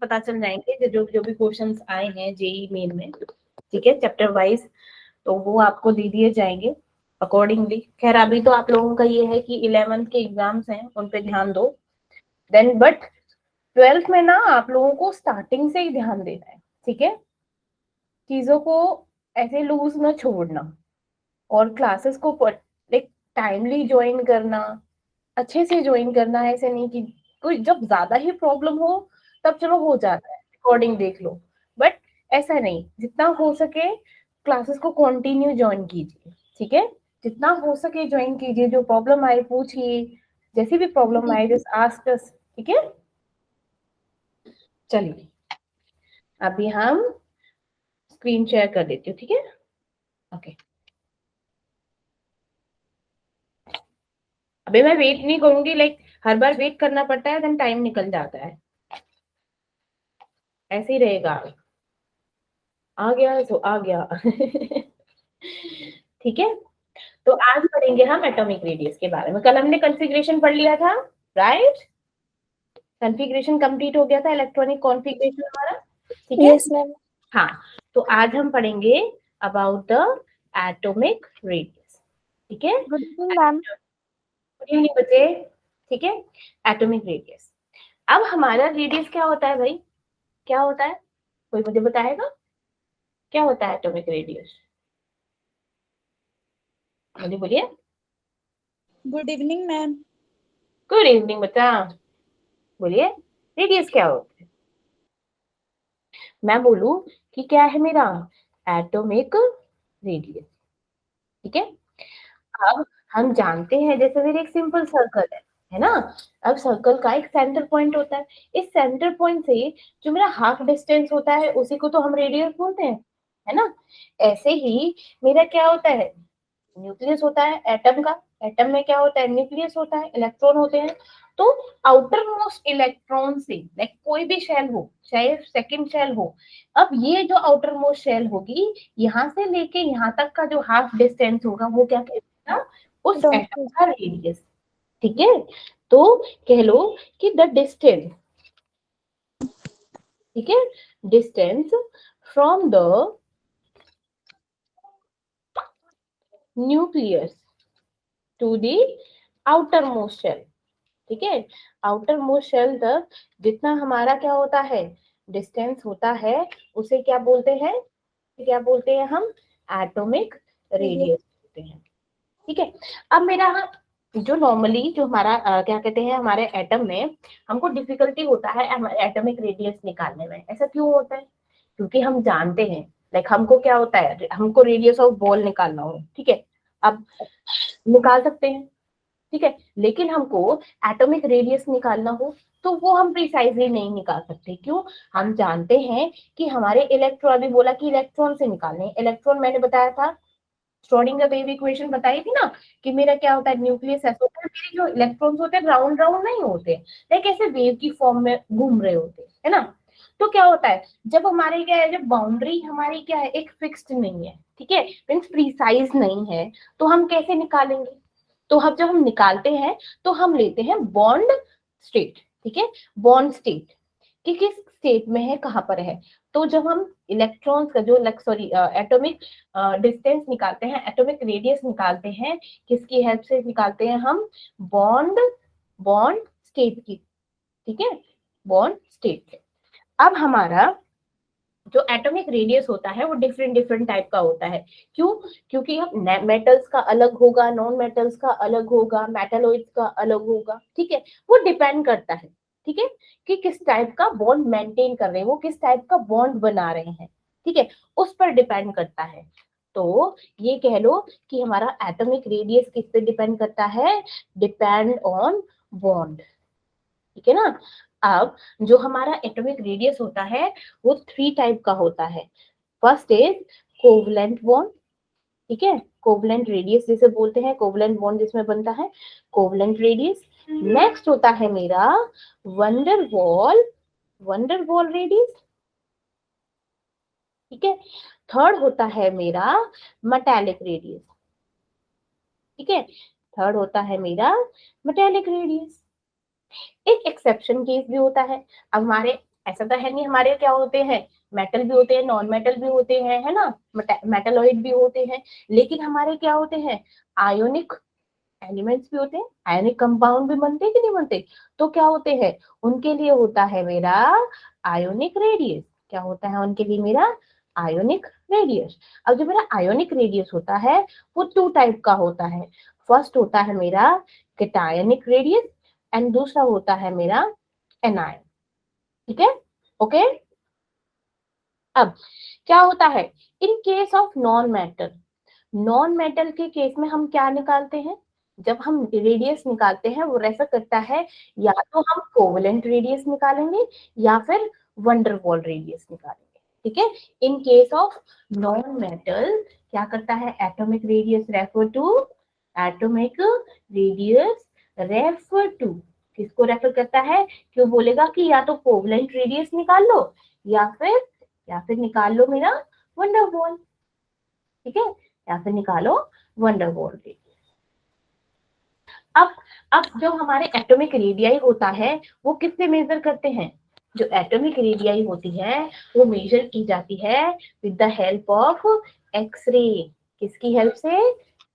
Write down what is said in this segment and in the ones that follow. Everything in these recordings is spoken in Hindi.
पता चल जाएंगे जो जो भी क्वेश्चंस आए हैं जेई मेन में, ठीक है, चैप्टर वाइज, तो वो आपको दे दिए जाएंगे अकॉर्डिंगली। खैर अभी तो आप लोगों का ये है कि 11th के एग्जाम्स हैं, उन पे ध्यान दो देन, बट 12th में ना आप लोगों को स्टार्टिंग से ही ध्यान देना है, ठीक है, चीजों को ऐसे लूज ना छोड़ना, और क्लासेस को लाइक टाइमली ज्वाइन करना, अच्छे से ज्वाइन करना है। ऐसे नहीं कि कोई जब ज्यादा ही प्रॉब्लम हो तब चलो हो जाता है, रिकॉर्डिंग देख लो, बट ऐसा नहीं, जितना हो सके क्लासेस को कंटिन्यू ज्वाइन कीजिए, ठीक है, जितना हो सके ज्वाइन कीजिए, जो प्रॉब्लम आए पूछिए, जैसी भी प्रॉब्लम आए जस्ट आस्क अस, ठीक है। चलिए अभी हम स्क्रीन शेयर कर देती हूँ, ठीक है, ओके। अभी मैं वेट नहीं करूंगी, लाइक हर बार वेट करना पड़ता है, देन टाइम निकल जाता है, ऐसे ही रहेगा। आ गया तो आ गया ठीक है, तो आज पढ़ेंगे हम एटॉमिक रेडियस के बारे में। कल हमने कॉन्फ़िगरेशन पढ़ लिया था, राइट, कॉन्फ़िगरेशन कंप्लीट हो गया था, इलेक्ट्रॉनिक कॉन्फ़िगरेशन हमारा, ठीक है। Yes ma'am. हाँ, तो आज हम पढ़ेंगे अबाउट द एटॉमिक रेडियस, ठीक है। Good evening ma'am. Good evening बच्चे, ठीक है, एटॉमिक रेडियस। अब हमारा रेडियस क्या होता है भाई, क्या होता है, कोई मुझे बताएगा क्या होता है एटॉमिक रेडियस, मुझे बोलिए। Good evening ma'am. Good evening बच्चा, बोलिए रेडियस क्या होता है। मैं बोलूं कि क्या है मेरा एटॉमिक रेडियस, ठीक है। अब हम जानते हैं जैसे मेरे एक सिंपल सर्कल है ना, अब सर्कल का एक सेंटर पॉइंट होता है, इस सेंटर पॉइंट से जो मेरा हाफ डिस्टेंस होता है उसी को तो हम रेडियस बोलते हैं, है ना। ऐसे ही मेरा क्या होता है, न्यूक्लियस होता है एटम का, एटम में क्या होता है, न्यूक्लियस होता है, इलेक्ट्रॉन होते हैं। तो आउटर मोस्ट इलेक्ट्रॉन से लाइक कोई भी शेल हो, चाहे सेकंड शेल हो, अब ये जो आउटर मोस्ट शेल होगी, यहाँ से लेके यहाँ तक का जो हाफ डिस्टेंस होगा वो क्या कहते हैं, उस एटम का रेडियस, ठीक है। तो कह लो कि द डिस्टेंस, ठीक है, distance from the nucleus to the outermost shell, ठीक है, आउटर मोस्ट शेल तक जितना हमारा क्या होता है, डिस्टेंस होता है, उसे क्या बोलते हैं, क्या बोलते हैं हम, एटॉमिक रेडियस बोलते हैं, ठीक है। अब मेरा जो नॉर्मली जो हमारा क्या कहते हैं, हमारे एटम में हमको डिफिकल्टी होता है एटॉमिक रेडियस निकालने में। ऐसा क्यों होता है, क्योंकि हम जानते हैं लाइक हमको क्या होता है, हमको रेडियस ऑफ बॉल निकालना हो, ठीक है, अब निकाल सकते हैं, ठीक है, लेकिन हमको एटॉमिक रेडियस निकालना हो तो वो हम प्रिसाइजली नहीं निकाल सकते, क्यों, हम जानते हैं कि हमारे इलेक्ट्रॉन, अभी बोला कि इलेक्ट्रॉन से निकालने, इलेक्ट्रॉन मैंने बताया था, श्रोडिंगर वेव इक्वेशन बताई थी ना, कि मेरा क्या होता है, न्यूक्लियस ऐसा होता है, मेरे जो इलेक्ट्रॉन्स होते हैं राउंड राउंड नहीं होते, लाइक ऐसे वेव की फॉर्म में घूम रहे होते है ना। तो क्या होता है, जब हमारे क्या है, जब बाउंड्री हमारी क्या है, एक फिक्स्ड नहीं है, ठीक है, मीन्स प्रीसाइज नहीं है, तो हम कैसे निकालेंगे, तो हम जब हम निकालते हैं तो हम लेते हैं बॉन्ड स्टेट, ठीक है, बॉन्ड स्टेट कि किस स्टेट में है, कहाँ पर है। तो जब हम इलेक्ट्रॉन्स का जो सॉरी एटॉमिक डिस्टेंस निकालते हैं, एटॉमिक रेडियस निकालते हैं, किसकी हेल्प से निकालते हैं हम, बॉन्ड बॉन्ड स्टेट की, ठीक है, बॉन्ड स्टेट। अब हमारा जो एटॉमिक रेडियस होता है वो डिफरेंट डिफरेंट टाइप का होता है, क्यों, क्योंकि अब मेटल्स का अलग होगा, नॉन मेटल्स का अलग होगा, मेटालॉइड्स का अलग होगा, ठीक है, वो डिपेंड करता है, ठीक है, कि किस टाइप का बॉन्ड मेंटेन कर रहे हैं, वो किस टाइप का बॉन्ड बना रहे हैं, ठीक है, उस पर डिपेंड करता है। तो ये कह लो कि हमारा एटॉमिक रेडियस किस पे डिपेंड करता है, डिपेंड ऑन बॉन्ड, ठीक है ना। अब जो हमारा एटॉमिक रेडियस होता है वो 3 टाइप का होता है। फर्स्ट इज कोवलेंट बॉन्ड, ठीक है, कोवलेंट रेडियस जिसे बोलते हैं, कोवलेंट बॉन्ड जिसमें बनता है, कोवलेंट रेडियस। नेक्स्ट होता है मेरा वंडरवॉल, वंडरवॉल रेडियस, ठीक है। थर्ड होता है मेरा मेटालिक रेडियस, ठीक है, थर्ड होता है मेरा मेटालिक रेडियस। एक एक्सेप्शन केस भी होता है, अब हमारे ऐसा तो है नहीं, हमारे क्या होते हैं, मेटल भी होते हैं, नॉन मेटल भी होते हैं, है ना, मेटलॉइड भी होते हैं, लेकिन हमारे क्या होते हैं, आयोनिक एलिमेंट्स भी होते हैं, आयनिक कंपाउंड भी बनते हैं कि नहीं बनते, तो क्या होते हैं, उनके लिए होता है मेरा आयोनिक रेडियस। क्या होता है उनके लिए मेरा आयोनिक रेडियस। अब जो मेरा आयोनिक रेडियस होता है वो टू टाइप का होता है। फर्स्ट होता है मेरा कैटायनिक रेडियस एंड दूसरा होता है मेरा एनायन। ठीक है, ओके। अब क्या होता है in case of non metal, non metal के केस में हम क्या निकालते हैं, जब हम रेडियस निकालते हैं वो ऐसा करता है, या तो हम कोवेलेंट रेडियस निकालेंगे या फिर वंडरवॉल रेडियस निकालेंगे। ठीक है, in case of non metal क्या करता है, atomic radius refer to, atomic radius refer to, किसको रेफर करता है, क्यों बोलेगा कि या तो कोवेलेंट रेडियस निकाल लो या फिर निकाल लो मेरा वंडरवॉल। ठीक है, या फिर निकालो वंडरवॉल रेडियस। अब जो हमारे एटॉमिक रेडियाई होता है वो किससे मेजर करते हैं, जो एटॉमिक रेडियाई होती है वो मेजर की जाती है with the help of x-ray. किसकी हेल्प से,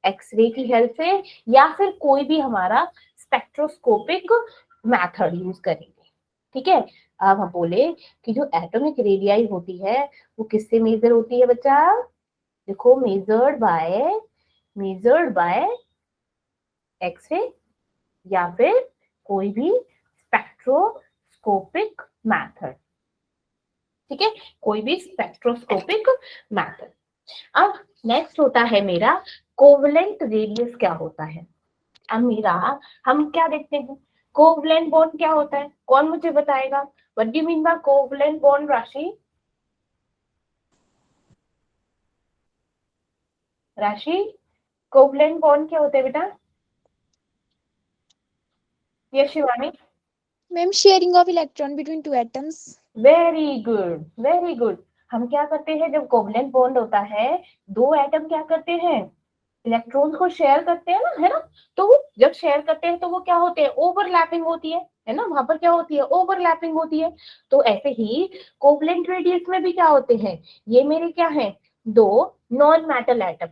एक्सरे की हेल्प से, या फिर कोई भी हमारा स्पेक्ट्रोस्कोपिक मेथड यूज करेंगे। ठीक है, अब हम बोले कि जो एटॉमिक रेडियाई होती है वो किससे मेजर होती है बच्चा, देखो मेजर्ड बाय एक्सरे या फिर कोई भी स्पेक्ट्रोस्कोपिक मेथड। ठीक है, कोई भी स्पेक्ट्रोस्कोपिक मेथड। अब नेक्स्ट होता है मेरा कोवलेंट रेडियस। क्या होता है, अब मेरा हम क्या देखते हैं, कोवलेंट बॉन्ड क्या होता है, कौन मुझे बताएगा, what do you mean by covalent bond, राशि? राशि, कोवलेंट बॉन्ड क्या होता है बेटा? ये Shivani, Ma'am, sharing of electron between two atoms. Very good very good. हम क्या करते हैं जब कोवलेंट बॉन्ड होता है, दो एटम क्या करते हैं, इलेक्ट्रॉन्स को शेयर करते हैं ना, है ना, तो वो जब शेयर करते हैं तो वो क्या होते हैं, ओवरलैपिंग होती है ना, वहां पर क्या होती है, ओवरलैपिंग होती है। तो ऐसे ही कोवलेंट रेडियस में भी क्या होते हैं, ये मेरे क्या है, दो नॉन मेटल एटम,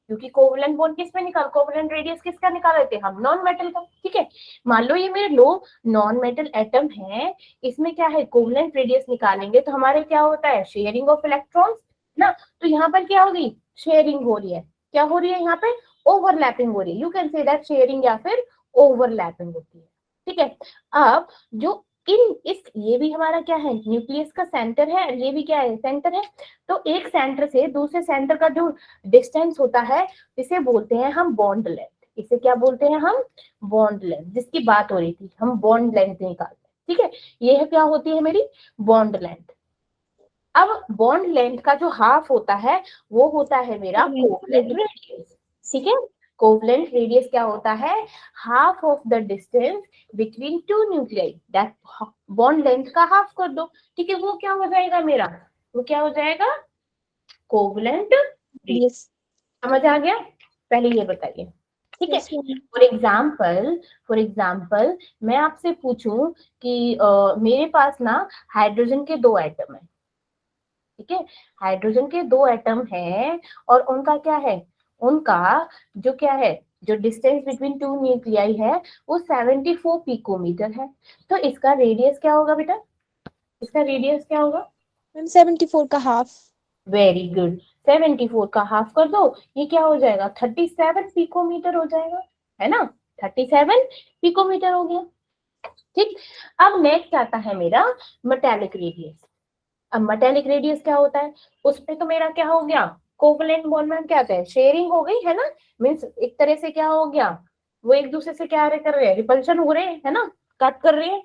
क्योंकि कोवलेंट बॉन्ड किस में निकाल, कोवलेंट रेडियस किसका निकाल रहे थे हम, नॉन मेटल का। ठीक है, मान लो ये मेरे दो नॉन मेटल एटम है, इसमें क्या है, कोवलेंट रेडियस निकालेंगे तो हमारे क्या होता है, शेयरिंग ऑफ इलेक्ट्रॉन्स ना, तो यहाँ पर क्या होगी, शेयरिंग हो रही है, क्या हो रही है यहाँ पे, ओवरलैपिंग हो रही है, you can say that sharing या फिर ओवरलैपिंग होती है। ठीक है, अब जो इन इस ये भी हमारा क्या है, न्यूक्लियस का सेंटर है, ये भी क्या है, सेंटर है। तो एक सेंटर से दूसरे सेंटर का जो डिस्टेंस होता है इसे बोलते हैं हम बॉन्ड लेंथ। इसे क्या बोलते हैं हम, बॉन्ड लेंथ, जिसकी बात हो रही थी, हम बॉन्ड लेंथ निकालते हैं। ठीक है, ये है क्या होती है मेरी बॉन्ड लेंथ। अब बॉन्ड लेंथ का जो हाफ होता है वो होता है मेरा कोवलेंट रेडियस। ठीक है, कोवलेंट रेडियस क्या होता है, half of the distance between two nuclei, that bond length का हाफ कर दो। ठीक है, वो क्या हो जाएगा मेरा, वो क्या हो जाएगा, कोवलेंट रेडियस। Yes. समझ आ गया, पहले ये बताइए। ठीक है, Yes, ma'am. फॉर एग्जाम्पल मैं आपसे पूछूं कि मेरे पास ना हाइड्रोजन के दो एटम है। ठीक है, हाइड्रोजन के दो एटम हैं और उनका क्या है, उनका जो क्या है, जो डिस्टेंस बिटवीन टू न्यूक्लियाई है वो 74 पिकोमीटर है। तो इसका रेडियस क्या होगा बेटा, इसका रेडियस क्या होगा, Ma'am, 74 का half. वेरी गुड, 74 का हाफ कर दो, ये क्या हो जाएगा, 37 पिकोमीटर हो जाएगा, है ना, 37 पिकोमीटर हो गया। ठीक, अब नेक्स्ट आता है मेरा मेटेलिक रेडियस। अब मेटेलिक रेडियस क्या होता है, उसमें तो मेरा क्या हो गया, कोवलेंट बॉन्ड में क्या होता है, शेयरिंग हो गई है ना, मीन्स एक तरह से क्या हो गया, वो एक दूसरे से क्या कर रहे हैं, रिपल्शन हो रहे हैं, है ना, कट कर रहे हैं।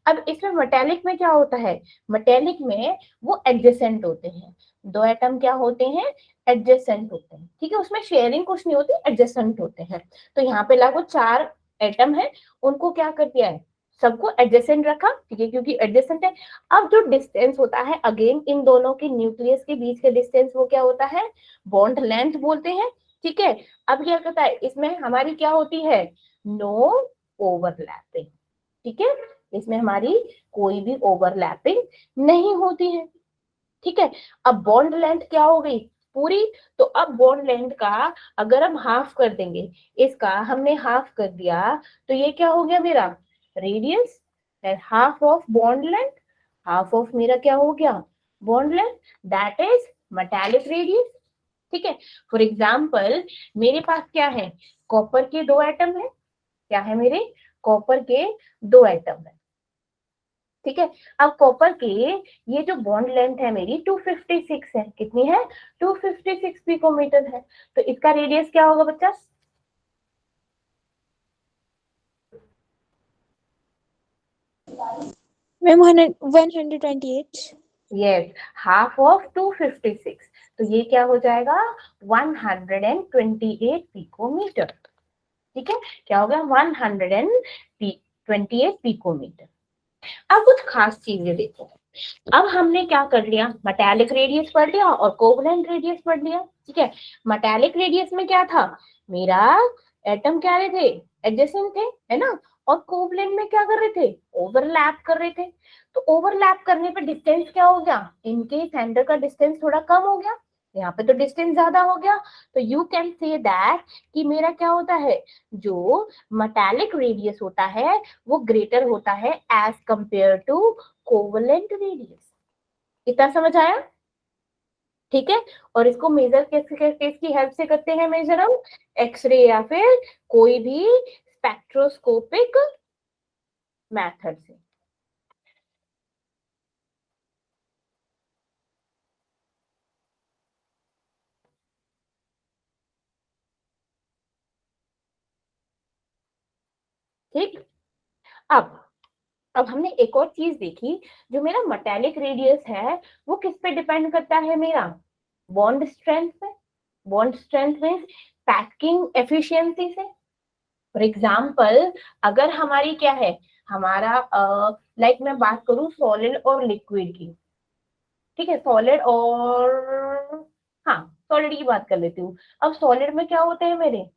अब इसमें मेटेलिक में क्या होता है, मेटेलिक में वो एडजेसेंट होते हैं, दो एटम क्या होते हैं, एडजेसेंट होते हैं। ठीक है, उसमें शेयरिंग कुछ नहीं होती, एडजेसेंट होते हैं। तो यहाँ पे लगभग चार एटम है, उनको क्या कर दिया है, सबको एडजेसेंट रखा। ठीक है, क्योंकि एडजेसेंट है। अब जो डिस्टेंस होता है अगेन इन दोनों के न्यूक्लियस के बीच के डिस्टेंस वो क्या होता है, बॉन्ड लेंथ बोलते हैं। ठीक है, अब क्या कहता है, इसमें हमारी क्या होती है, नो ओवरलैपिंग। ठीक है, इसमें हमारी कोई भी ओवरलैपिंग नहीं होती है, ठीक है। अब बॉन्ड लेंथ क्या हो गई पूरी, तो अब बॉन्ड लेंथ का अगर हम हाफ कर देंगे, इसका हमने हाफ कर दिया, तो ये क्या हो गया मेरा radius, half of bond length, half of मेरा क्या हो गया bond length, that is metallic radius, ठीक है। फॉर एग्जाम्पल मेरे पास क्या है, कॉपर के 2 एटम है, क्या है मेरे कॉपर के 2 एटम है, ठीक है। अब कॉपर के ये जो बॉन्ड लेंथ है मेरी 256 है, कितनी है 256 पिकोमीटर है, तो इसका रेडियस क्या होगा बच्चा, मैम 128. यस, हाफ ऑफ 256, तो ये क्या हो जाएगा 128 पिकोमीटर, ठीक है, क्या हो गया 128 पिकोमीटर। अब कुछ खास चीजें देखो, अब हमने क्या कर लिया, मेटालिक रेडियस पढ़ लिया और कोवलेंट रेडियस पढ़ लिया, ठीक है। मेटालिक रेडियस में क्या था, मेरा एटम क्या रहे थे एडजेसेंट थे, है ना, और कोवलेंट में क्या कर रहे थे ओवरलैप कर रहे थे, तो ओवरलैप करने पे डिस्टेंस क्या हो गया, इनके सेंटर का डिस्टेंस थोड़ा कम हो गया, यहाँ पे तो डिस्टेंस ज्यादा हो गया, तो यू कैन से दैट कि मेरा क्या होता है, जो मेटालिक रेडियस होता है वो ग्रेटर होता है as compared to covalent radius. इतना समझ आया, ठीक है। और इसको मेजर किसकी हेल्प से करते हैं मेजर, हम एक्सरे या फिर कोई भी स्पेक्ट्रोस्कोपिक मेथड से। ठीक, अब हमने एक और चीज देखी, जो मेरा मेटालिक रेडियस है वो किस पे डिपेंड करता है, मेरा बॉन्ड स्ट्रेंथ पे, bond strength means packing efficiency से। फॉर एग्जाम्पल अगर हमारी क्या है, हमारा लाइक मैं बात करूं सॉलिड और लिक्विड की, ठीक है, सॉलिड और हाँ सॉलिड की बात कर लेती हूँ। अब सॉलिड में क्या होते हैं मेरे,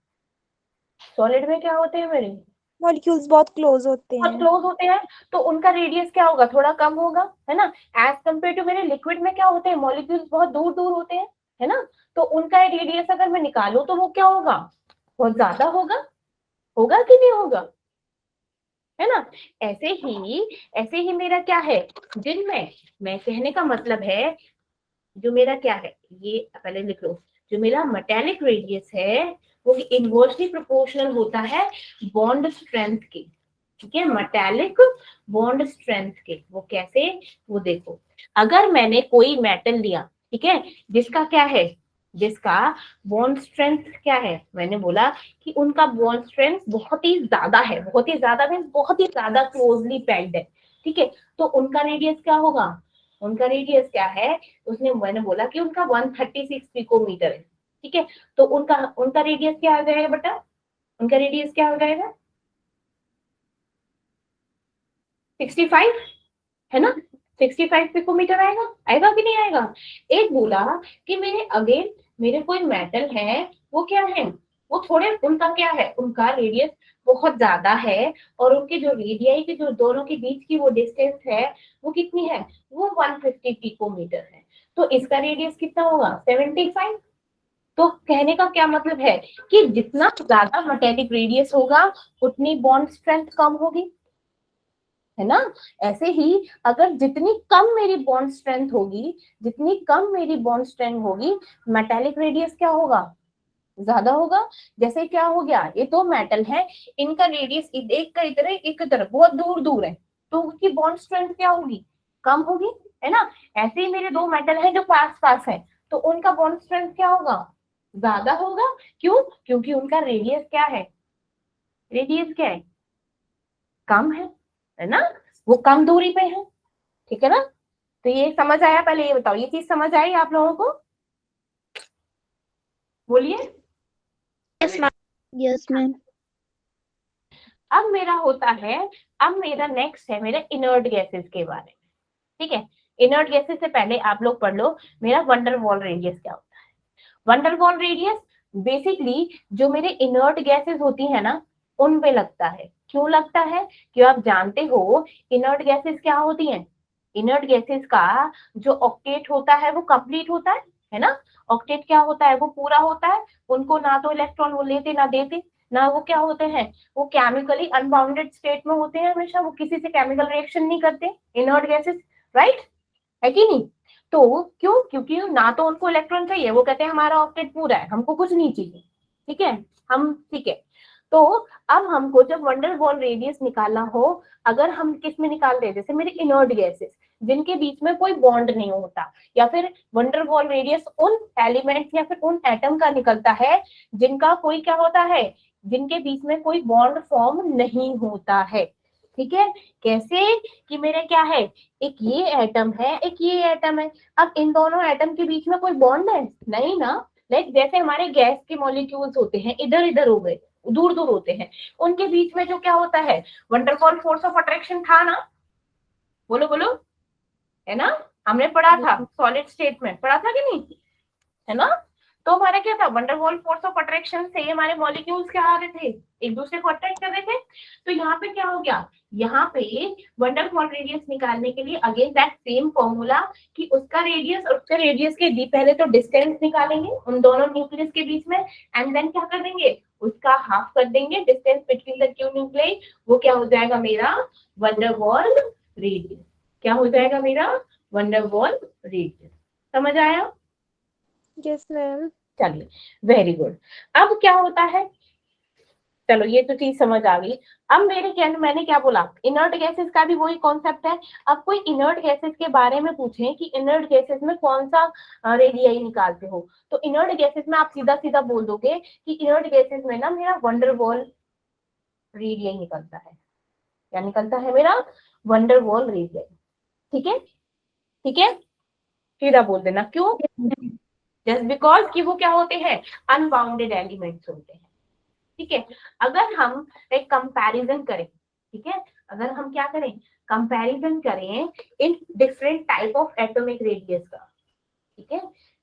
सॉलिड में क्या होते हैं मेरे मॉलिक्यूल्स बहुत क्लोज होते बहुत हैं. क्लोज होते हैं, तो उनका रेडियस क्या होगा थोड़ा कम होगा, है ना, एज कम्पेयर टू मेरे लिक्विड में क्या होते हैं मॉलिक्यूल्स बहुत दूर दूर होते हैं, है ना, तो उनका रेडियस अगर मैं निकालूं तो वो क्या होगा बहुत ज्यादा होगा, होगा कि नहीं होगा, है ना। ऐसे ही मेरा क्या है, जिनमें मैं कहने का मतलब है, जो मेरा क्या है ये पहले लिख लो, जो मेरा मेटालिक रेडियस है वो इनवर्सली प्रोपोर्शनल होता है बॉन्ड स्ट्रेंथ के, ठीक है, मेटालिक बॉन्ड स्ट्रेंथ के। वो कैसे, वो देखो, अगर मैंने कोई मेटल लिया, ठीक है, जिसका क्या है, जिसका बॉन्ड स्ट्रेंथ क्या है, मैंने बोला कि उनका बॉन्ड स्ट्रेंथ बहुत ही ज्यादा है, बहुत ही ज्यादा मीन्स बहुत ही ज्यादा क्लोजली पैक्ड है, ठीक है, तो उनका रेडियस क्या होगा, उनका रेडियस क्या है, उसने मैंने बोला कि उनका 136 पिकोमीटर है, ठीक है, तो उनका उनका रेडियस क्या आ जाएगा बेटा, उनका रेडियस क्या हो जाएगा 65, है ना, 65 पिकोमीटर आएगा, आएगा कि नहीं आएगा। एक बोला कि मेरे अगेन मेरे कोई मेटल है, वो क्या है, वो थोड़े उनका क्या है, उनका रेडियस बहुत ज्यादा है, और उनके जो रेडियाई के जो दोनों के बीच की वो डिस्टेंस है वो कितनी है, वो 150 पिकोमीटर है, तो इसका रेडियस कितना होगा 75। तो कहने का क्या मतलब है कि जितना ज्यादा मेटेलिक रेडियस होगा उतनी बॉन्ड स्ट्रेंथ कम होगी, है ना। ऐसे ही अगर जितनी कम मेरी बॉन्ड स्ट्रेंथ होगी, जितनी कम मेरी बॉन्ड स्ट्रेंथ होगी, मेटालिक रेडियस क्या होगा ज्यादा होगा। जैसे क्या हो गया, ये दो मेटल है, इनका रेडियस एक का इधर है एक तरफ बहुत दूर दूर है, तो उनकी बॉन्ड स्ट्रेंथ क्या होगी कम होगी, है ना। ऐसे ही मेरे दो मेटल है जो पास पास है, तो उनका बॉन्ड स्ट्रेंथ क्या होगा ज्यादा होगा, क्यों, क्योंकि उनका रेडियस क्या है, रेडियस क्या है कम है ना, वो कम दूरी पे है, ठीक है ना। तो ये समझ आया, पहले ये बताओ ये चीज समझ आई आप लोगों को, बोलिए। Yes, ma'am. अब मेरा होता है, अब मेरा नेक्स्ट है मेरा इनर्ट गैसेस के बारे में, ठीक है। इनर्ट गैसेस से पहले आप लोग पढ़ लो मेरा वंडरवॉल रेडियस क्या होता है। वंडरवॉल रेडियस बेसिकली जो मेरे इनर्ट गैसेस होती है ना उन पे लगता है, क्यों लगता है? क्यों आप जानते हो इनर्ट गैसेस क्या होती हैं? इनर्ट गैसेस का जो ऑक्टेट होता है वो कंप्लीट होता है ना? ऑक्टेट क्या होता है? वो पूरा होता है। उनको ना तो इलेक्ट्रॉन वो लेते ना देते, ना वो क्या होते हैं, वो केमिकली अनबाउंडेड स्टेट में होते हैं हमेशा, वो किसी से केमिकल रिएक्शन नहीं करते इनर्ट गैसेस, राइट है कि नहीं? तो क्यों? क्योंकि ना तो उनको इलेक्ट्रॉन चाहिए, वो कहते हैं हमारा ऑक्टेट पूरा है, हमको कुछ नहीं चाहिए, ठीक है, हम ठीक है। तो अब हमको जब वंडर वॉल रेडियस निकालना हो, अगर हम किस में निकालते हैं, जैसे मेरे इनर्ट गैसेस जिनके बीच में कोई बॉन्ड नहीं होता, या फिर वंडर वॉल रेडियस उन एलिमेंट्स या फिर उन एटम का निकलता है जिनका कोई क्या होता है, जिनके बीच में कोई बॉन्ड फॉर्म नहीं होता है, ठीक है। कैसे? कि मेरे क्या है, एक ये एटम है, एक ये एटम है, अब इन दोनों एटम के बीच में कोई बॉन्ड है नहीं ना। लाइक जैसे हमारे गैस के मॉलिक्यूल्स होते हैं, इधर इधर हो गए, दूर दूर होते हैं, उनके बीच में जो क्या होता है, वंडरवॉल फोर्स ऑफ अट्रैक्शन था ना, बोलो बोलो, है ना? हमने पढ़ा था, सॉलिड स्टेट में पढ़ा था कि नहीं, है ना? तो हमारा क्या था, वंडरवॉल फोर्स ऑफ अट्रैक्शन से हमारे मॉलिक्यूल्स क्या आ रहे थे, एक दूसरे को अट्रैक्ट कर रहे थे। तो यहाँ पे क्या हो गया, यहाँ पे वंडरवॉल रेडियस निकालने के लिए अगेन दैट सेम फॉर्मूला, कि उसका रेडियस और उसके रेडियस के पहले तो डिस्टेंस निकालेंगे उन दोनों न्यूक्लियस के बीच में, एंड देन क्या कर देंगे, उसका हाफ कर देंगे distance between the two nuclei, वो क्या हो जाएगा मेरा वंडरवॉल रेडियस, क्या हो जाएगा मेरा वंडरवॉल रेडियस। समझ आया? Yes, ma'am. चलिए, वेरी गुड। अब क्या होता है, चलो ये तो चीज समझ आ गई। अब मैंने क्या बोला, इनर्ट गैसेस का भी वही कॉन्सेप्ट है। अब कोई इनर्ट गैसेस के बारे में पूछे कि इनर्ट गैसेस में कौन सा रेडियाई निकालते हो, तो इनर्ट गैसेस में आप सीधा सीधा बोल दोगे कि इनर्ट गैसेस में ना मेरा वंडरवॉल रेडियाई निकलता है। क्या निकलता है मेरा? वंडरवॉल रेडियाई, ठीक है, ठीक है, सीधा बोल देना। क्यों? जस्ट बिकॉज कि वो क्या होते हैं, अनबाउंडेड एलिमेंट्स होते हैं, ठीक है। अगर हम एक कंपैरिजन करें, ठीक है, अगर हम क्या करें, कंपैरिजन करें in different type of atomic radius का, ठीक है,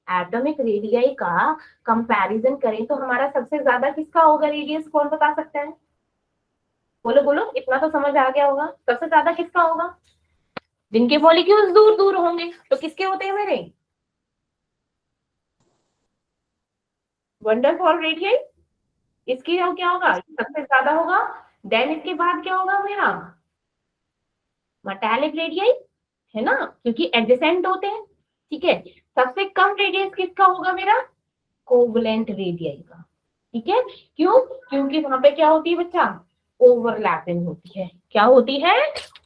एटॉमिक रेडियाई का कंपैरिजन करें तो हमारा सबसे ज्यादा किसका होगा रेडियस, कौन बता सकता है? बोलो बोलो, इतना तो समझ आ गया होगा, सबसे ज्यादा किसका होगा? जिनके मॉलिक्यूल्स दूर दूर होंगे, तो किसके होते हैं मेरे? वंडरवॉल रेडियाई, इसकी क्या होगा, सबसे ज्यादा होगा। देन इसके बाद क्या होगा मेरा, मेटालिक रेडियाई, है ना, क्योंकि एडजेसेंट होते हैं, ठीक है। सबसे कम रेडियस किसका होगा मेरा? कोवलेंट रेडियाई का, ठीक है। क्यों? क्योंकि वहां पे क्या होती है बच्चा, ओवरलैपिंग होती है। क्या होती है?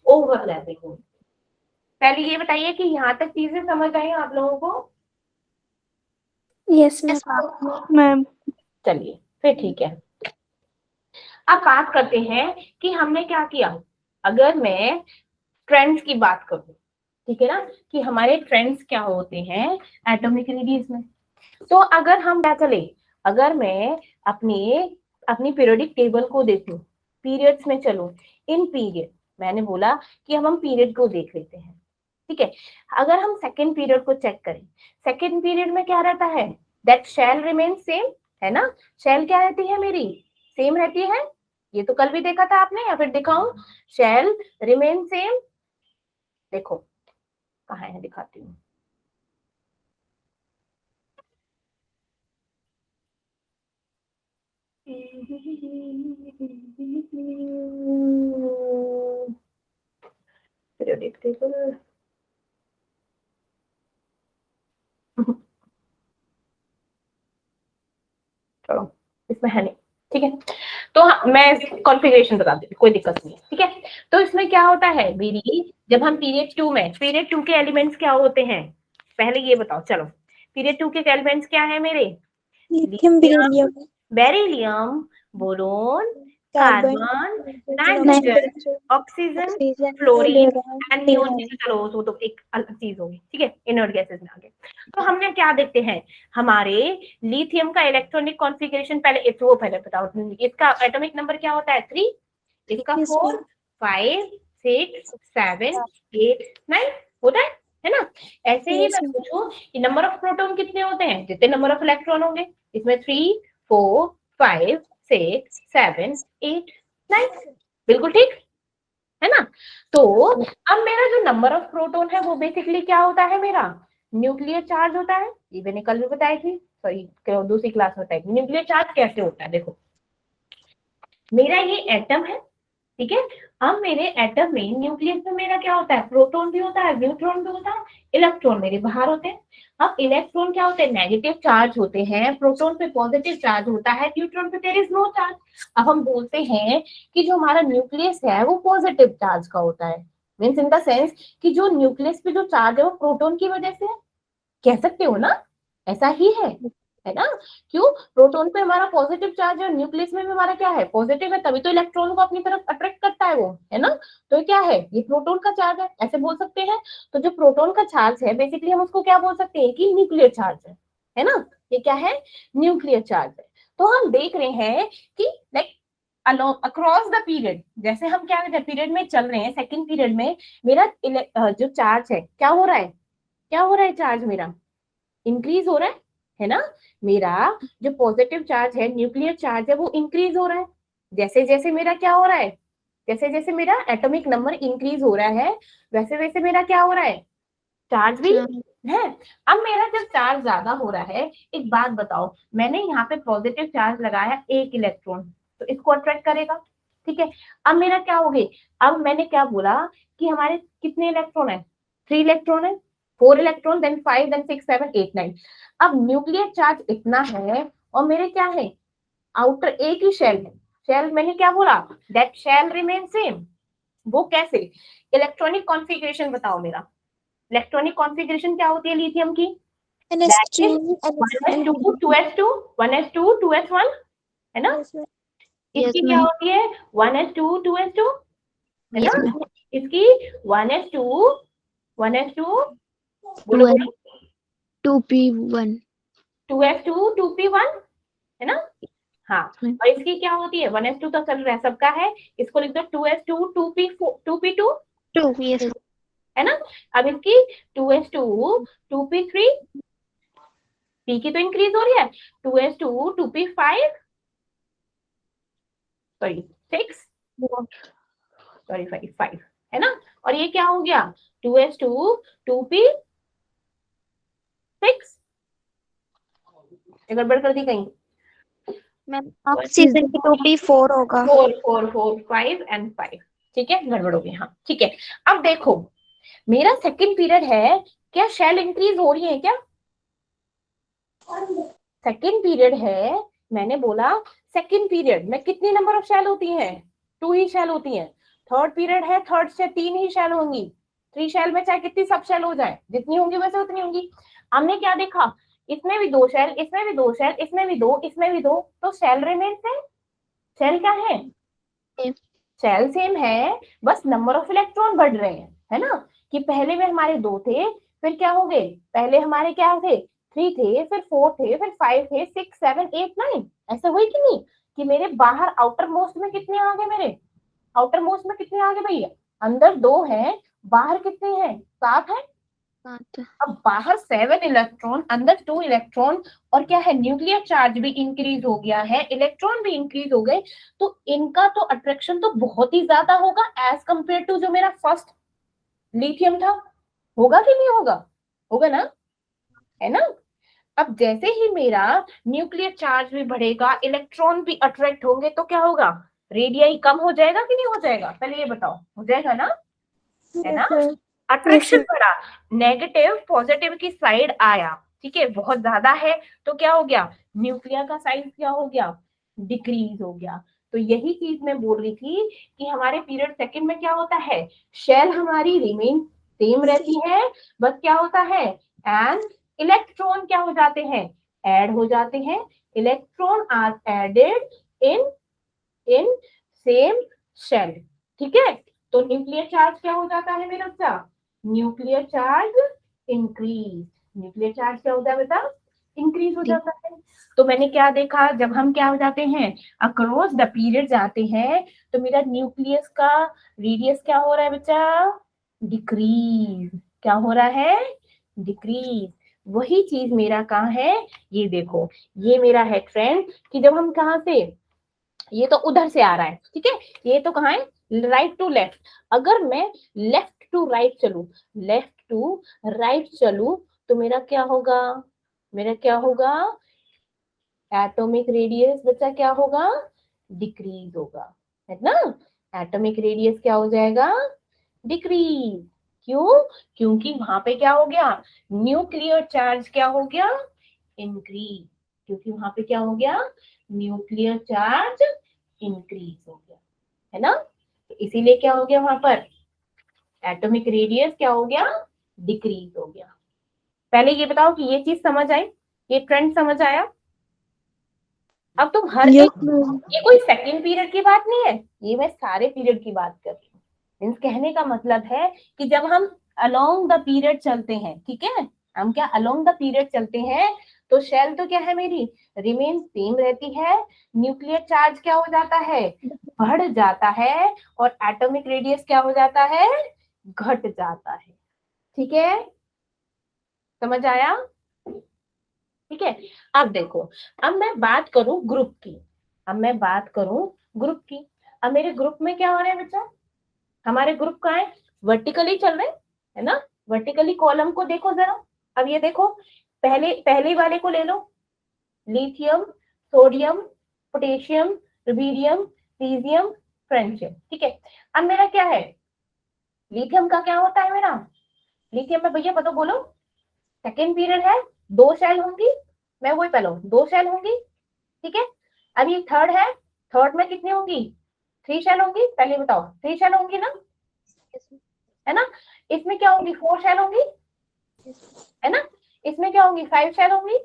ओवरलैपिंग होती है। पहले ये बताइए कि यहाँ तक चीजें समझ आई आप लोगों को? Yes, ma'am. Ma'am. चलिए फिर ठीक है। अब बात करते हैं कि हमने क्या किया। अगर मैं ट्रेंड्स की बात करूं, ठीक है ना, कि हमारे ट्रेंड्स क्या होते हैं एटॉमिक रेडियस में, तो अगर हम क्या चले, अगर मैं अपने अपनी पीरियोडिक टेबल को देखूं, पीरियड्स में चलूं, इन पीरियड, मैंने बोला कि हम पीरियड को देख लेते हैं, ठीक है। अगर हम सेकेंड पीरियड को चेक करें, सेकेंड पीरियड में क्या रहता है, दैट शेल रिमेन सेम, है ना, शेल क्या रहती है मेरी, सेम रहती है। ये तो कल भी देखा था आपने, या फिर दिखाऊं, शेल रिमेन सेम, देखो कहाँ है, दिखाती हूँ। पीरियोडिक टेबल, चलो इसमें है नहीं, ठीक है। तो मैं कॉन्फ़िगरेशन बता देती हूँ, कोई दिक्कत नहीं है, ठीक है। तो इसमें क्या होता है मेरी, जब हम पीरियड 2 में, पीरियड 2 के एलिमेंट्स क्या होते हैं, पहले ये बताओ, चलो पीरियड 2 के एलिमेंट्स क्या है मेरे, Lithium, beryllium, beryllium, boron, carbon, carbon, nitrogen, nitrogen, oxygen, oxygen, fluorine fluorine, and neon. चलो वो तो एक अलग चीज होगी, ठीक है, इनर्ट गैसेस में आगे। तो हमने क्या देखते हैं, हमारे लिथियम का इलेक्ट्रॉनिक कॉन्फ़िगरेशन, पहले बताओ, इसका एटॉमिक नंबर क्या होता है, 3, इसका 4, 5, 6, 7, 8, 9 होता है ना। ऐसे ही Yes, मैं पूछूं कि नंबर ऑफ प्रोटॉन कितने होते हैं, जितने नंबर ऑफ इलेक्ट्रॉन होंगे, इसमें 3, 4, 5, 6, 7, 8, 9, बिल्कुल ठीक है ना। तो अब मेरा जो नंबर ऑफ प्रोटॉन है वो बेसिकली क्या होता है, मेरा न्यूक्लियर चार्ज होता है। ये मैंने कल भी बताई थी, सॉरी दूसरी क्लास में बताई थी। न्यूक्लियर चार्ज कैसे होता है, देखो मेरा ये एटम है, ठीक है। अब मेरे एटम में न्यूक्लियस में मेरा क्या होता है, प्रोटॉन भी होता है, न्यूट्रॉन भी होता है, इलेक्ट्रॉन मेरे बाहर होते हैं। अब इलेक्ट्रॉन क्या होते हैं, नेगेटिव चार्ज होते हैं, प्रोटॉन पे पॉजिटिव चार्ज होता है, न्यूट्रॉन पे देयर इज नो चार्ज। अब हम बोलते हैं कि जो हमारा न्यूक्लियस है वो पॉजिटिव चार्ज का होता है, मीन्स इन द सेंस कि जो न्यूक्लियस पे जो चार्ज है वो प्रोटॉन की वजह से है, कह सकते हो ना, ऐसा ही है ना। क्यों, प्रोटॉन पे हमारा पॉजिटिव चार्ज है, न्यूक्लियस में भी हमारा क्या है, पॉजिटिव है, तभी तो इलेक्ट्रॉन को अपनी तरफ अट्रैक्ट करता है वो, है ना। तो ये क्या है, ये प्रोटॉन का चार्ज है, ऐसे बोल सकते हैं। तो जो प्रोटॉन का चार्ज है बेसिकली हम उसको क्या बोल सकते हैं कि न्यूक्लियर चार्ज है ना। ये क्या है, न्यूक्लियर चार्ज है। तो हम देख रहे हैं कि लाइक अक्रॉस द पीरियड, जैसे हम क्या पीरियड में चल रहे हैं, सेकंड पीरियड में मेरा जो चार्ज है क्या हो रहा है, क्या हो रहा है, चार्ज मेरा इंक्रीज हो रहा है ना। मेरा जो पॉजिटिव चार्ज है, न्यूक्लियर चार्ज है, वो इंक्रीज हो रहा है। जैसे जैसे मेरा क्या हो रहा है, जैसे जैसे मेरा एटॉमिक नंबर इंक्रीज हो रहा है, वैसे वैसे मेरा क्या हो रहा है, चार्ज भी है। अब मेरा जब चार्ज ज्यादा हो रहा है, एक बात बताओ, मैंने यहाँ पे पॉजिटिव चार्ज लगाया एक इलेक्ट्रॉन, तो इसको अट्रैक्ट करेगा, ठीक है। अब मेरा क्या हो गई, अब मैंने क्या बोला कि हमारे कितने इलेक्ट्रॉन है, 3 इलेक्ट्रॉन है, 4 इलेक्ट्रॉन, देन 5, देन 6, 7, 8, 9। अब न्यूक्लियर चार्ज इतना है और मेरे क्या है, आउटर एक ही शेल है, शेल मैंने क्या बोला, दैट शेल रिमेन सेम। वो कैसे, इलेक्ट्रॉनिक कॉन्फ़िगरेशन बताओ मेरा, इलेक्ट्रॉनिक कॉन्फ़िगरेशन क्या होती है लिथियम की, that NS2 is 1s2 2s2 1s2 2s1, है ना। Yes, इसकी क्या ma'am. होती है 1s2 2s2, है ना। Yes, ma'am. इसकी 1s2 1s2, बोलो 2N बोलो, 2P1. 2s2 2p1, है ना। हाँ, Ma'am. और इसकी क्या होती है, 1s2 तो चल रहा है सबका है, इसको लिख दो 2s2 2p4 2p2, 2. Yes, ma'am. है ना। अब इसकी 2s2 2p3, पी की तो इंक्रीज हो रही है, 2s2 2p5, सॉरी 6, सॉरी 5, है ना। और ये क्या हो गया 2s2 2p6, गड़बड़ कर दी कहीं, मैम ऑक्सीजन की 2P4 होगा. 4 4 4 5 एंड 5, ठीक है, गड़बड़ हो गई, हाँ ठीक है। अब देखो मेरा सेकंड पीरियड है, क्या शेल इंक्रीज हो रही है क्या, सेकंड पीरियड है, मैंने बोला सेकंड पीरियड में कितनी नंबर ऑफ शेल होती हैं, 2 ही शेल होती हैं। थर्ड पीरियड है, थर्ड से 3 ही शेल होंगी, 3 शेल में चाहे कितनी सब शेल हो जाए, जितनी होंगी वैसे उतनी होंगी। हमने क्या देखा, इसमें भी 2 शेल, इसमें भी 2 शेल, इसमें भी 2, इसमें भी 2, तो शेल रिमेन सेम, शेल क्या है, शेल सेम है, बस नंबर ऑफ इलेक्ट्रॉन बढ़ रहे हैं, है ना। कि पहले में हमारे 2 थे, फिर क्या हो गए, पहले हमारे क्या थे 3 थे, फिर 4 थे, फिर 5 थे, 6 7 8 9, ऐसे हुई कि नहीं, कि मेरे बाहर आउटर मोस्ट में कितने आ गए, मेरे आउटर मोस्ट में कितने आ गए भैया, अंदर 2 हैं, बाहर कितने हैं, 7 है। अब बाहर 7 इलेक्ट्रॉन, अंदर 2 इलेक्ट्रॉन, और क्या है, न्यूक्लियर चार्ज भी इंक्रीज हो गया है, इलेक्ट्रॉन भी इंक्रीज हो गए, तो इनका तो अट्रैक्शन तो बहुत ही ज्यादा होगा एज कंपेयर टू जो मेरा फर्स्ट लिथियम था, होगा कि नहीं होगा, होगा ना, है ना। अब जैसे ही मेरा न्यूक्लियर चार्ज भी बढ़ेगा, इलेक्ट्रॉन भी अट्रैक्ट होंगे, तो क्या होगा, रेडियाई कम हो जाएगा कि नहीं हो जाएगा, पहले ये बताओ, हो जाएगा ना, है ना। अट्रैक्शन बढ़ा, नेगेटिव पॉजिटिव की साइड आया, ठीक है, बहुत ज्यादा है, तो क्या हो गया, न्यूक्लियर का साइज क्या हो गया, डिक्रीज हो गया। तो यही चीज मैं बोल रही थी कि हमारे पीरियड सेकंड में क्या होता है, शेल हमारी रिमेन सेम रहती है, बस क्या होता है, एंड इलेक्ट्रॉन क्या हो जाते हैं, ऐड हो जाते हैं, electron are added in in same shell, ठीक है। तो न्यूक्लियर चार्ज क्या हो जाता है मेरा बच्चा, nuclear charge increase, nuclear charge क्या होता है बेटा, इंक्रीज हो जाता है। तो मैंने क्या देखा, जब हम क्या हो जाते हैं, अक्रॉस द पीरियड जाते हैं, तो मेरा न्यूक्लियस का रेडियस क्या हो रहा है बच्चा, डिक्रीज, क्या हो रहा है, डिक्रीज। वही चीज मेरा कहाँ है, ये देखो, ये मेरा है ट्रेंड, कि जब हम कहाँ से, ये तो उधर से आ रहा है, ठीक है, ये तो कहाँ है, राइट टू लेफ्ट, अगर मैं लेफ्ट टू राइट चलूं, लेफ्ट टू राइट चलूं, तो मेरा क्या होगा, मेरा क्या होगा, एटॉमिक रेडियस बच्चा क्या होगा, डिक्रीज होगा, है ना। एटॉमिक रेडियस क्या हो जाएगा, डिक्रीज। क्यों, क्योंकि वहां पे क्या हो गया, न्यूक्लियर चार्ज क्या हो गया, इंक्रीज, क्योंकि वहां पे क्या हो गया, न्यूक्लियर चार्ज इंक्रीज हो गया, है ना। तो इसीलिए क्या हो गया वहां पर, एटॉमिक रेडियस क्या हो गया, डिक्रीज हो गया। पहले ये बताओ कि ये चीज समझ आई, ये ट्रेंड समझ आया। अब तुम हर Yes, एक, ma'am. ये कोई सेकंड पीरियड की बात नहीं है, ये मैं सारे पीरियड की बात कर रही हूँ। मीन्स कहने का मतलब है कि जब हम अलोंग द पीरियड चलते हैं, ठीक है, हम क्या अलोंग द पीरियड चलते हैं, तो शेल तो क्या है मेरी, रिमेन सेम रहती है, न्यूक्लियर चार्ज क्या हो जाता है, बढ़ जाता है, और एटॉमिक रेडियस क्या हो जाता है, घट जाता है। ठीक है, समझ आया, ठीक है। अब देखो, अब मैं बात करूं ग्रुप की, अब मैं बात करूं ग्रुप की। अब मेरे ग्रुप में क्या हो रहा है बच्चा, हमारे ग्रुप का है, वर्टिकली चल रहे है ना, वर्टिकली कॉलम को देखो जरा। अब ये देखो, पहले पहले वाले को ले लो, lithium, sodium, potassium, rubidium, caesium, francium, ठीक है। अब मेरा क्या है, लिथियम का क्या होता है मेरा, लिथियम में भैया बताओ बोलो, सेकेंड पीरियड है, दो शेल होंगी, मैं वही पहले दो शेल होंगी, ठीक है। अब ये थर्ड है, थर्ड में कितनी होंगी, थ्री शेल होंगी, पहले बताओ, थ्री शेल होंगी ना, है ना। इसमें क्या होंगी, फोर शेल होंगी, है ना। इसमें क्या होंगी, फाइव शेल होंगी,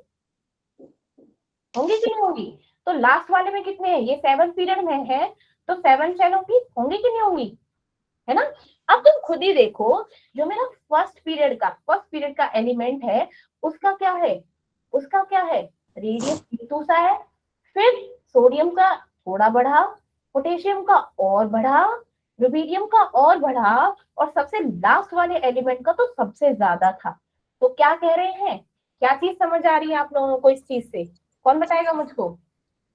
होंगी कि नहीं होंगी। तो लास्ट वाले में कितने हैं, ये सेवन पीरियड में है, तो सेवन शेल होंगी कि नहीं होंगी, है ना। अब तुम खुद ही देखो, जो मेरा फर्स्ट पीरियड का एलिमेंट है, उसका क्या है, उसका क्या है, रेडियस T2 सा है, फिर सोडियम का थोड़ा बढ़ा, पोटेशियम का और बढ़ा, रुबीडियम का और बढ़ा, और सबसे लास्ट वाले एलिमेंट का तो सबसे ज्यादा था। तो क्या कह रहे हैं, क्या चीज समझ आ रही है आप लोगों को इस चीज से, कौन बताएगा मुझको।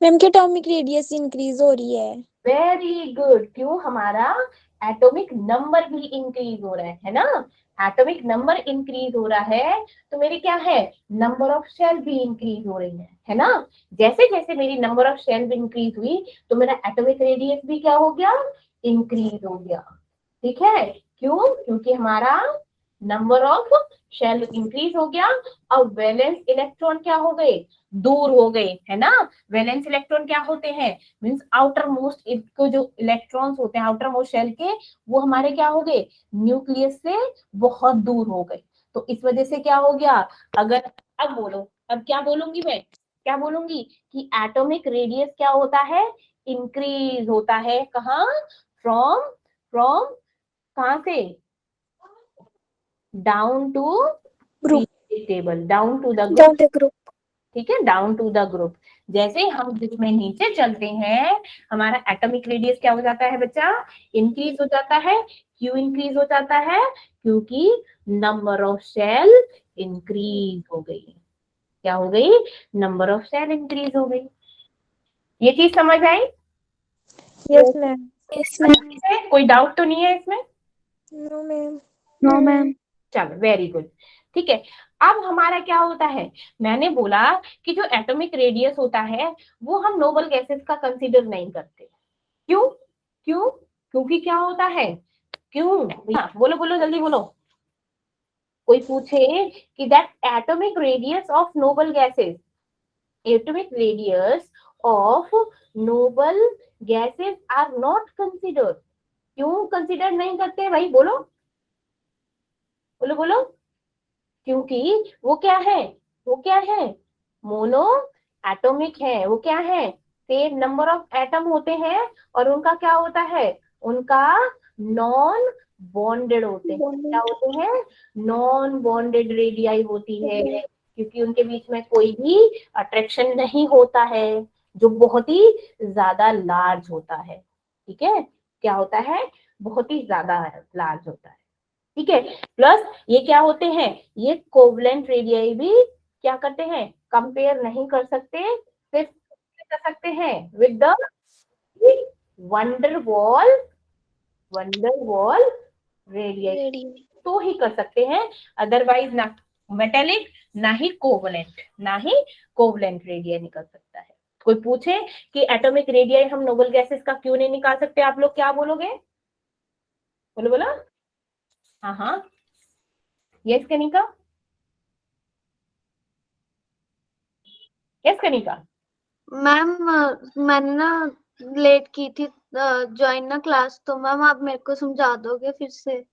मैम की एटॉमिक रेडियस इंक्रीज हो रही है. वेरी गुड, क्यों, हमारा एटॉमिक नंबर भी इंक्रीज हो रहा है ना, एटॉमिक नंबर इंक्रीज हो रहा है, तो मेरी क्या है, नंबर ऑफ शेल भी इंक्रीज हो रही है ना। जैसे जैसे मेरी नंबर ऑफ शेल भी इंक्रीज हुई, तो मेरा एटॉमिक रेडियस भी क्या हो गया, इंक्रीज हो गया, ठीक है। क्यों, क्योंकि हमारा नंबर ऑफ शेल इंक्रीज हो गया, और वैलेंस इलेक्ट्रॉन क्या हो गए, दूर हो गए, है ना। वैलेंस इलेक्ट्रॉन क्या होते हैं, मीन्स आउटर मोस्ट को जो इलेक्ट्रॉन्स होते हैं आउटर मोस्ट शेल के, वो हमारे क्या हो गए, न्यूक्लियस से बहुत दूर हो गए। तो इस वजह से क्या हो गया, अगर, अब बोलो, अब क्या बोलूंगी मैं, क्या बोलूंगी, कि एटॉमिक रेडियस क्या होता है, इंक्रीज होता है, कहाँ, फ्रॉम, फ्रॉम, कहां से, down to Group. Table, down to the group, Down the group. ठीक है, डाउन टू द ग्रुप। जैसे ही हम ग्रुप में नीचे चलते हैं, हमारा एटॉमिक रेडियस क्या हो जाता है बच्चा, इंक्रीज हो जाता है। क्यों इंक्रीज हो जाता है, क्योंकि नंबर ऑफ शेल इंक्रीज हो गई, क्या हो गई, नंबर ऑफ शेल इंक्रीज हो गई। ये चीज समझ आई, Yes, ma'am. Yes, ma'am. कोई डाउट तो नहीं है इसमें। No, ma'am. No, ma'am. चलो वेरी गुड, ठीक है। अब हमारा क्या होता है, मैंने बोला कि जो एटॉमिक रेडियस होता है, वो हम नोबल गैसेस का कंसीडर नहीं करते। क्यों, क्यों, क्योंकि क्या होता है, क्यों, बोलो बोलो जल्दी बोलो। कोई पूछे कि that atomic radius of noble gases, atomic radius of noble gases are not considered, क्यों कंसिडर नहीं करते भाई, बोलो बोलो बोलो। क्योंकि वो क्या है, वो क्या है, मोनो एटॉमिक है, वो क्या है, सेम नंबर ऑफ एटम होते हैं, और उनका क्या होता है, उनका नॉन बॉन्डेड होते हैं, क्या होते हैं, नॉन बॉन्डेड रेडियाई होती है, क्योंकि उनके बीच में कोई भी अट्रैक्शन नहीं होता है, जो बहुत ही ज्यादा लार्ज होता है, ठीक है, क्या होता है, बहुत ही ज्यादा लार्ज होता है, ठीक है। प्लस ये क्या होते हैं, ये कोवलेंट रेडियाई भी क्या करते हैं, कंपेयर नहीं कर सकते, सिर्फ कर सकते हैं with the wonder wall van der Waals radius Radius. तो ही कर सकते हैं, अदरवाइज ना मेटेलिक ना ही कोवलेंट रेडियस निकल सकता है। कोई पूछे कि एटॉमिक रेडियस हम नोबल गैसेस का क्यों नहीं निकाल सकते, आप लोग क्या बोलोगे? बोलो बोलो। हाँ हाँ, yes Kanika, yes Kanika. Ma'am मैंने ना लेट की थी ज्वाइन ना क्लास, तो मैम आप मेरे को समझा दोगे फिर से?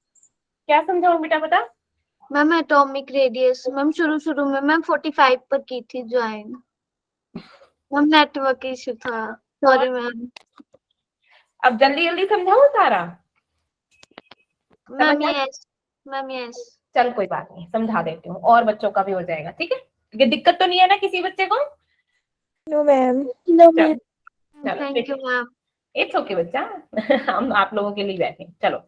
क्या समझाऊं बेटा बता? मैम एटॉमिक रेडियस मैम शुरू में मैम 45 पर की थी ज्वाइन। मैम नेटवर्क इशू था, सॉरी मैम। अब जल्दी जल्दी समझाऊं सारा? मैम समझ आ- यस, मैम यस। चल कोई बात नहीं, समझा देती हूँ, और बच्चों का भी हो जाएगा, ठीक है? ये दिक्कत तो नहीं है ना किसी बच्चे को? No, ma'am. नो चलो मैम, चलो, thank you ma'am. It's okay बच्चा। हम आप लोगों के लिए बैठे हैं। चलो,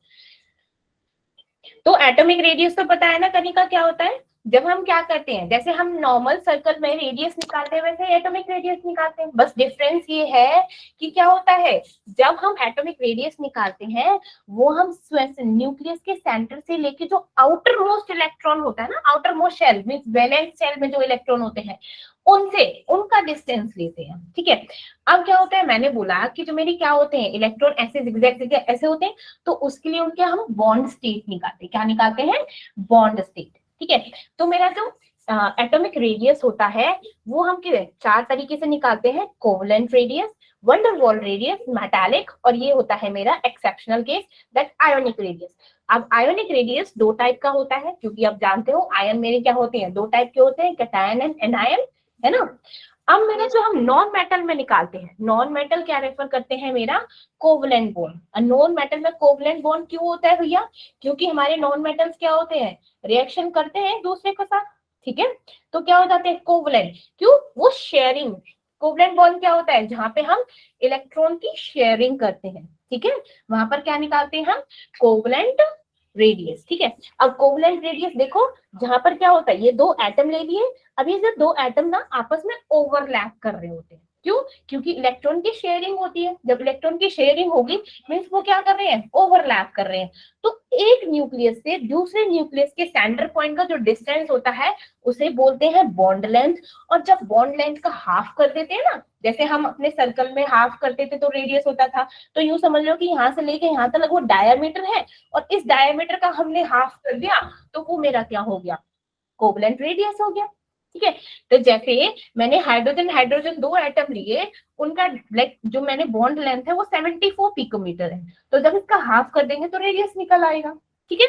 तो एटॉमिक रेडियस तो पता है ना कनिका क्या होता है? जब हम क्या करते हैं, जैसे हम नॉर्मल सर्कल में रेडियस निकालते हैं वैसे एटॉमिक रेडियस निकालते हैं, बस डिफरेंस ये है कि क्या होता है, जब हम एटॉमिक रेडियस निकालते हैं वो हम न्यूक्लियस के सेंटर से लेके जो आउटर मोस्ट इलेक्ट्रॉन होता है ना, outermost shell means valence shell में जो इलेक्ट्रॉन होते हैं उनसे उनका डिस्टेंस लेते हैं, ठीक है? अब क्या होता है, मैंने बोला कि जो मेरी क्या होते हैं इलेक्ट्रॉन ऐसे जिगजैग जिगजैग ऐसे होते हैं, तो उसके लिए उनके हम बॉन्ड स्टेट निकालते हैं। क्या निकालते हैं? बॉन्ड स्टेट, ठीक है? तो मेरा जो एटॉमिक रेडियस होता है वो हम चार तरीके से निकालते हैं, covalent radius, van der Waals radius, metallic, और ये होता है मेरा exceptional case that ionic radius. अब आयोनिक रेडियस दो टाइप का होता है, क्योंकि आप जानते हो आयन मेरे क्या होते हैं, दो टाइप के होते हैं, कैटायन एंड एनायन, है ना? अब मेरा जो हम नॉन मेटल में निकालते हैं, नॉन मेटल क्या रेफर करते हैं, मेरा कोवलेंट बॉन्ड। नॉन मेटल में कोवलेंट बॉन्ड क्यों होता है भैया? क्योंकि हमारे नॉन मेटल्स क्या होते हैं, रिएक्शन करते हैं एक दूसरे के साथ, ठीक है? तो क्या हो जाते हैं कोवलेंट, क्यों? वो शेयरिंग, कोवलेंट बॉन्ड क्या होता है, जहां पे हम इलेक्ट्रॉन की शेयरिंग करते हैं, ठीक है? वहां पर क्या निकालते हैं हम, कोवलेंट रेडियस, ठीक है? अब कोवलेंट रेडियस देखो, जहां पर क्या होता है, ये दो एटम ले लिए, अब ये जो दो एटम ना आपस में ओवरलैप कर रहे होते हैं, क्यों? क्योंकि इलेक्ट्रॉन की शेयरिंग होती है, जब इलेक्ट्रॉन की शेयरिंग होगी मीन्स वो क्या कर रहे हैं, ओवरलैप कर रहे हैं। तो एक न्यूक्लियस से दूसरे न्यूक्लियस के सेंटर पॉइंट का जो डिस्टेंस होता है उसे बोलते हैं बॉन्ड लेंथ। और जब बॉन्ड लेंथ का हाफ कर देते हैं ना, जैसे हम अपने सर्कल में हाफ करते थे तो रेडियस होता था, तो यूं समझ लो कि यहाँ से लेके यहाँ तक वो डायमीटर है, और इस डायमीटर का हमने हाफ कर दिया, तो वो मेरा क्या हो गया, कोवलेंट रेडियस हो गया, ठीक है? तो जैसे मैंने हाइड्रोजन हाइड्रोजन दो एटम लिए, उनका लाइक जो मैंने बॉन्ड लेंथ है वो 74 पिकोमीटर है, तो जब इसका हाफ कर देंगे तो रेडियस निकल आएगा, ठीक है?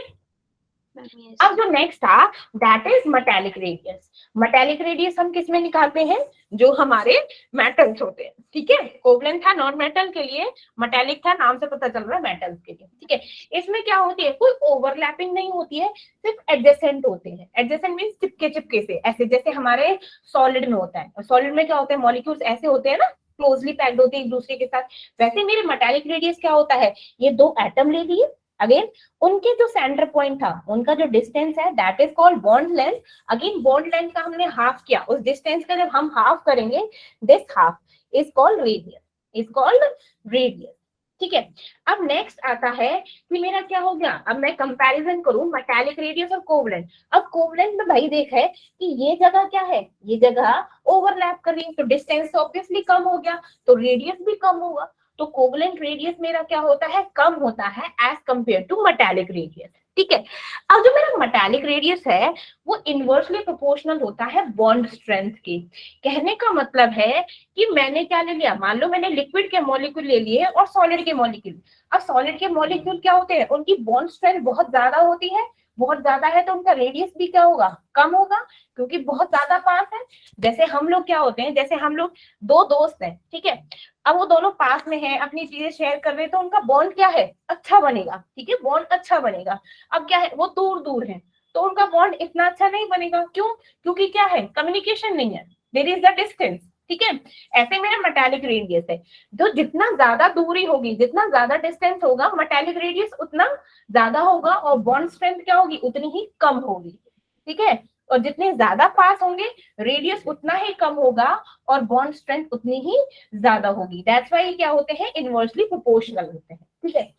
Ma'am yes. अब जो नेक्स्ट था that is metallic radius. Metallic radius हम किस में निकालते हैं, जो हमारे मेटल्स होते हैं, ठीक है? कोवलेंट था नॉन मेटल के लिए, मेटालिक था नाम से पता चल रहा है मेटल्स के लिए, ठीक है? इसमें क्या होती है, कोई ओवरलैपिंग नहीं होती है, सिर्फ एडजेसेंट होते हैं। एडजेसेंट मींस चिपके चिपके से, ऐसे जैसे हमारे सॉलिड में होता है, और सॉलिड में क्या होते हैं, मॉलिक्यूल्स ऐसे होते हैं ना, क्लोजली पैक्ड होते हैं एक दूसरे के साथ, वैसे मेरे मेटालिक रेडियस क्या होता है, ये दो एटम ले लिए, अगेन उनके जो सेंटर पॉइंट था उनका जो डिस्टेंस है that is called bond length. Again bond length का हमने हाफ किया, उस डिस्टेंस का जब हम हाफ करेंगे this half is called radius, is called radius, ठीक है? अब नेक्स्ट आता है कि मेरा क्या हो गया, अब मैं कंपैरिजन करूं मेटालिक रेडियस और कोवलेंट। अब कोवलेंट में भाई देख है कि ये जगह क्या है, ये जगह ओवरलैप कर रही है, तो डिस्टेंस ऑब्वियसली कम हो गया, तो रेडियस भी कम होगा, तो कोवलेंट रेडियस मेरा क्या होता है, कम होता है as compared to metallic radius, ठीक है? अब जो मेरा मेटालिक रेडियस है वो इनवर्सली प्रोपोर्शनल होता है बॉन्ड स्ट्रेंथ के। कहने का मतलब है कि मैंने क्या ले लिया, मान लो मैंने लिक्विड के मॉलिक्यूल ले लिए और सॉलिड के मॉलिक्यूल। अब सॉलिड के मॉलिक्यूल क्या होते हैं, उनकी बॉन्ड स्ट्रेंथ बहुत ज्यादा होती है, बहुत ज्यादा है तो उनका रेडियस भी क्या होगा, कम होगा, क्योंकि बहुत ज्यादा पास है। जैसे हम लोग क्या होते हैं, जैसे हम लोग दो दोस्त हैं, ठीक है? अब वो दोनों पास में हैं, अपनी चीजें शेयर कर रहे हैं, तो उनका बॉन्ड क्या है, अच्छा बनेगा, ठीक है? बॉन्ड अच्छा बनेगा। अब क्या है, वो दूर दूर है तो उनका बॉन्ड इतना अच्छा नहीं बनेगा, क्यों? क्योंकि क्या है, कम्युनिकेशन नहीं है, देयर इज द डिस्टेंस, ठीक है? ऐसे मेरा मेटालिक रेडियस है, जो जितना ज्यादा दूरी होगी, जितना ज्यादा डिस्टेंस होगा, मेटालिक रेडियस उतना ज्यादा होगा, और बॉन्ड स्ट्रेंथ क्या होगी, उतनी ही कम होगी, ठीक है? और जितने ज्यादा पास होंगे रेडियस उतना ही कम होगा और बॉन्ड स्ट्रेंथ उतनी ही ज्यादा होगी। दैट्स व्हाई क्या होते हैं, इनवर्सली प्रोपोर्शनल होते हैं, ठीक है?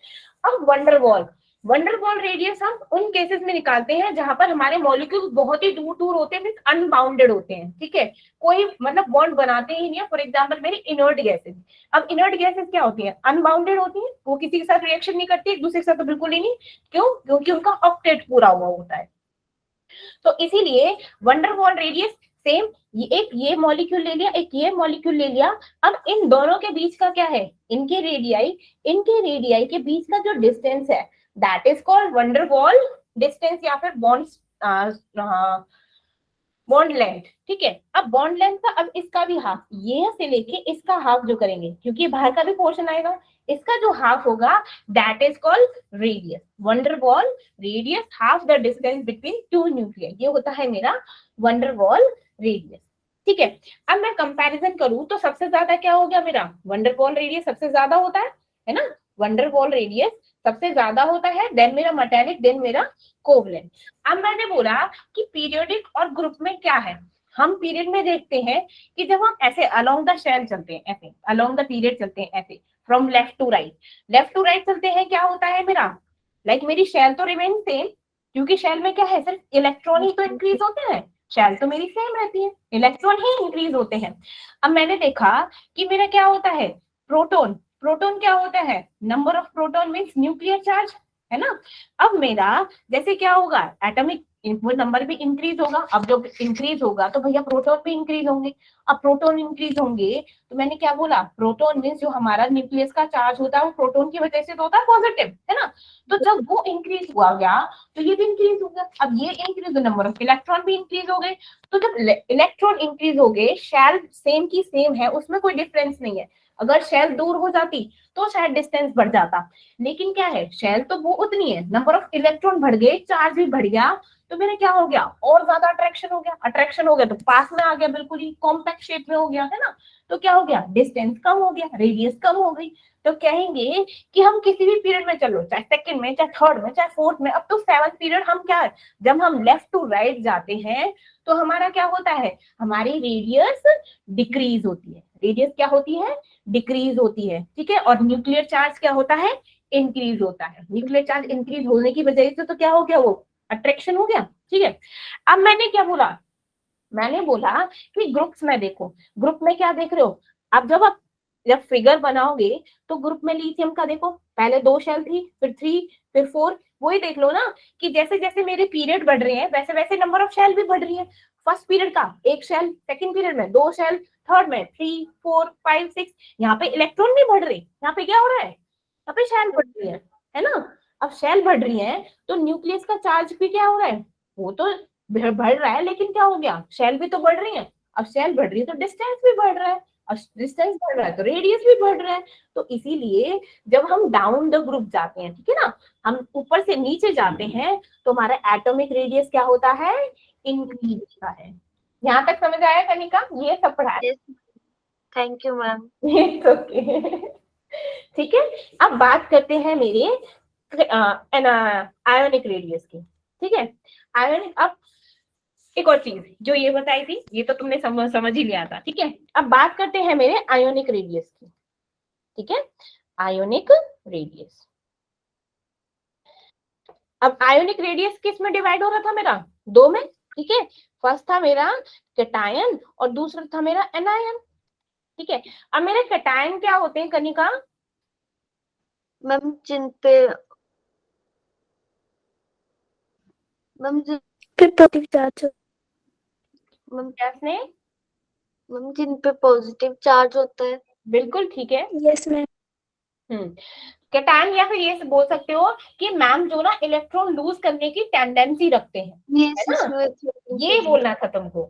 अब वंडरवॉल रेडियस हम उन केसेस में निकालते हैं जहां पर हमारे मॉलिक्यूल बहुत ही दूर दूर होते हैं, मींस अनबाउंडेड होते हैं, ठीक है, कोई मतलब बॉन्ड बनाते ही नहीं है। फॉर एग्जांपल मेरी इनर्ट गैसेस, अब इनर्ट गैसेस क्या होती है, अनबाउंडेड होती है, वो किसी के साथ रिएक्शन नहीं करती, एक दूसरे के साथ तो बिल्कुल ही नहीं। क्यों? क्योंकि उनका ऑक्टेट पूरा हुआ होता है। तो इसीलिए वंडरवॉल रेडियस सेम, ये मॉलिक्यूल ले लिया, एक ये मॉलिक्यूल ले लिया, अब इन दोनों के बीच का क्या है, इनके रेडियाई के बीच का जो डिस्टेंस है that is called van der Waals distance या फिर बॉन्ड लेंथ, ठीक है। अब बॉन्ड लेंथ का, अब इसका भी हाफ, ये से लेके इसका हाफ जो करेंगे, क्योंकि बाहर का भी पोर्शन आएगा, इसका जो हाफ होगा that is called radius. Van der Waals radius half the distance between two nuclear, ये होता है मेरा वंडरवॉल रेडियस, ठीक है। अब मैं कंपैरिजन करूं तो सबसे ज्यादा क्या हो गया मेरा, वंडरवॉल रेडियस सबसे ज्यादा होता है ना, वंडरवॉल रेडियस सबसे ज्यादा होता है, देन मेरा मेटालिक, देन मेरा कोवलेंट। अब मैंने बोला कि पीरियोडिक और ग्रुप में क्या है, हम पीरियड में देखते हैं कि जब हम ऐसे अलोंग द शेल चलते हैं, ऐसे अलोंग द पीरियड चलते हैं, ऐसे फ्रॉम लेफ्ट टू राइट चलते हैं, क्या होता है मेरा, लाइक मेरी शेल तो रिमेन सेम, क्योंकि शेल में क्या है, सिर्फ इलेक्ट्रॉन ही तो इंक्रीज होते हैं, शेल तो मेरी सेम रहती है, इलेक्ट्रॉन ही इंक्रीज होते हैं। अब मैंने देखा कि मेरा क्या होता है, प्रोटोन क्या होता है, number of proton means nuclear charge, है ना। अब मेरा जैसे क्या होगा, एटॉमिक वो नंबर भी इंक्रीज होगा, अब जब इंक्रीज होगा तो भैया प्रोटॉन भी इंक्रीज होंगे, अब प्रोटॉन इंक्रीज होंगे तो मैंने क्या बोला, प्रोटॉन मीन्स जो हमारा न्यूक्लियस का चार्ज होता है वो प्रोटॉन की वजह से तो होता है पॉजिटिव, है ना। तो जब वो इंक्रीज हुआ गया तो ये भी इंक्रीज हो गया, अब ये इंक्रीज, नंबर ऑफ इलेक्ट्रॉन भी इंक्रीज हो गए, तो जब इलेक्ट्रॉन इंक्रीज हो गए, शेल सेम की सेम है, उसमें कोई डिफरेंस नहीं है, अगर शेल दूर हो जाती तो शायद डिस्टेंस बढ़ जाता, लेकिन क्या है, शेल तो वो उतनी है, नंबर ऑफ इलेक्ट्रॉन बढ़ गए, चार्ज भी बढ़ गया, तो मेरा क्या हो गया, और ज्यादा अट्रैक्शन हो गया तो पास में आ गया, बिल्कुल ही कॉम्पैक्ट शेप में हो गया, है ना। तो क्या हो गया, डिस्टेंस कम हो गया, रेडियस कम हो गई। तो कहेंगे कि हम किसी भी पीरियड में चलो, चाहे सेकंड में, चाहे थर्ड में, चाहे फोर्थ में, अब तो सेवंथ पीरियड हम क्या है, जब हम लेफ्ट टू राइट जाते हैं तो हमारा क्या होता है, हमारी रेडियस डिक्रीज होती है, रेडियस क्या होती है, डिक्रीज होती है, ठीक है। और न्यूक्लियर चार्ज क्या होता है, इंक्रीज होता है, न्यूक्लियर चार्ज इंक्रीज होने की वजह से तो क्या हो गया, वो अट्रैक्शन हो गया, ठीक है। अब मैंने क्या बोला, मैंने बोला कि ग्रुप्स में देखो, ग्रुप में क्या देख रहे हो, अब जब फिगर बनाओगे तो ग्रुप में लिथियम का देखो, पहले 2 शेल थी, फिर 3, फिर 4, वही देख लो ना कि जैसे जैसे मेरे पीरियड बढ़ रहे हैं वैसे वैसे नंबर ऑफ शेल भी बढ़ रही है। फर्स्ट पीरियड का 1 शेल, सेकंड पीरियड में 2 शेल, थर्ड में 3, 4, 5, 6, यहाँ पे इलेक्ट्रॉन नहीं बढ़ रहे, यहाँ पे क्या हो रहा है, यहाँ पे शेल बढ़ रही है ना। अब शेल बढ़ रही है तो न्यूक्लियस का चार्ज भी क्या हो रहा है, वो तो बढ़ रहा है, लेकिन क्या हो गया, शेल भी तो बढ़ रही है, अब शेल बढ़ रही है तो डिस्टेंस भी बढ़ रहा है, और डिस्टेंस बढ़ रहा है तो रेडियस भी बढ़ रहा है। तो इसीलिए जब हम डाउन द ग्रुप जाते हैं, ठीक है ना, हम ऊपर से नीचे जाते हैं तो हमारा एटॉमिक रेडियस क्या होता है, इंक्रीज होता है। यहाँ तक समझ आया कनिका, ये सब पढ़ा है। Thank you ma'am. ओके, ठीक है। अब बात करते हैं मेरे आयोनिक रेडियस की, ठीक है। आयोनिक, अब एक और चीज जो ये बताई थी ये तो तुमने समझ ही लिया था, ठीक है। अब बात करते हैं मेरे आयोनिक रेडियस की, ठीक है, आयोनिक रेडियस। अब आयोनिक रेडियस किस में डिवाइड हो रहा था मेरा, 2 में, ठीक है। फर्स्ट था मेरा कैटायन और दूसरा था मेरा एनायन, ठीक है। अब मेरे कैटायन क्या होते हैं कनिका, मैम जिन पे मैम पॉजिटिव चार्ज, मैम कैसे, मैम जिन पे पॉजिटिव चार्ज होता है। बिल्कुल ठीक है। Yes ma'am. कैटायन, या फिर ये बोल सकते हो कि मैम जो ना इलेक्ट्रॉन लूज करने की टेंडेंसी रखते हैं, है ना, ये बोलना था तुमको,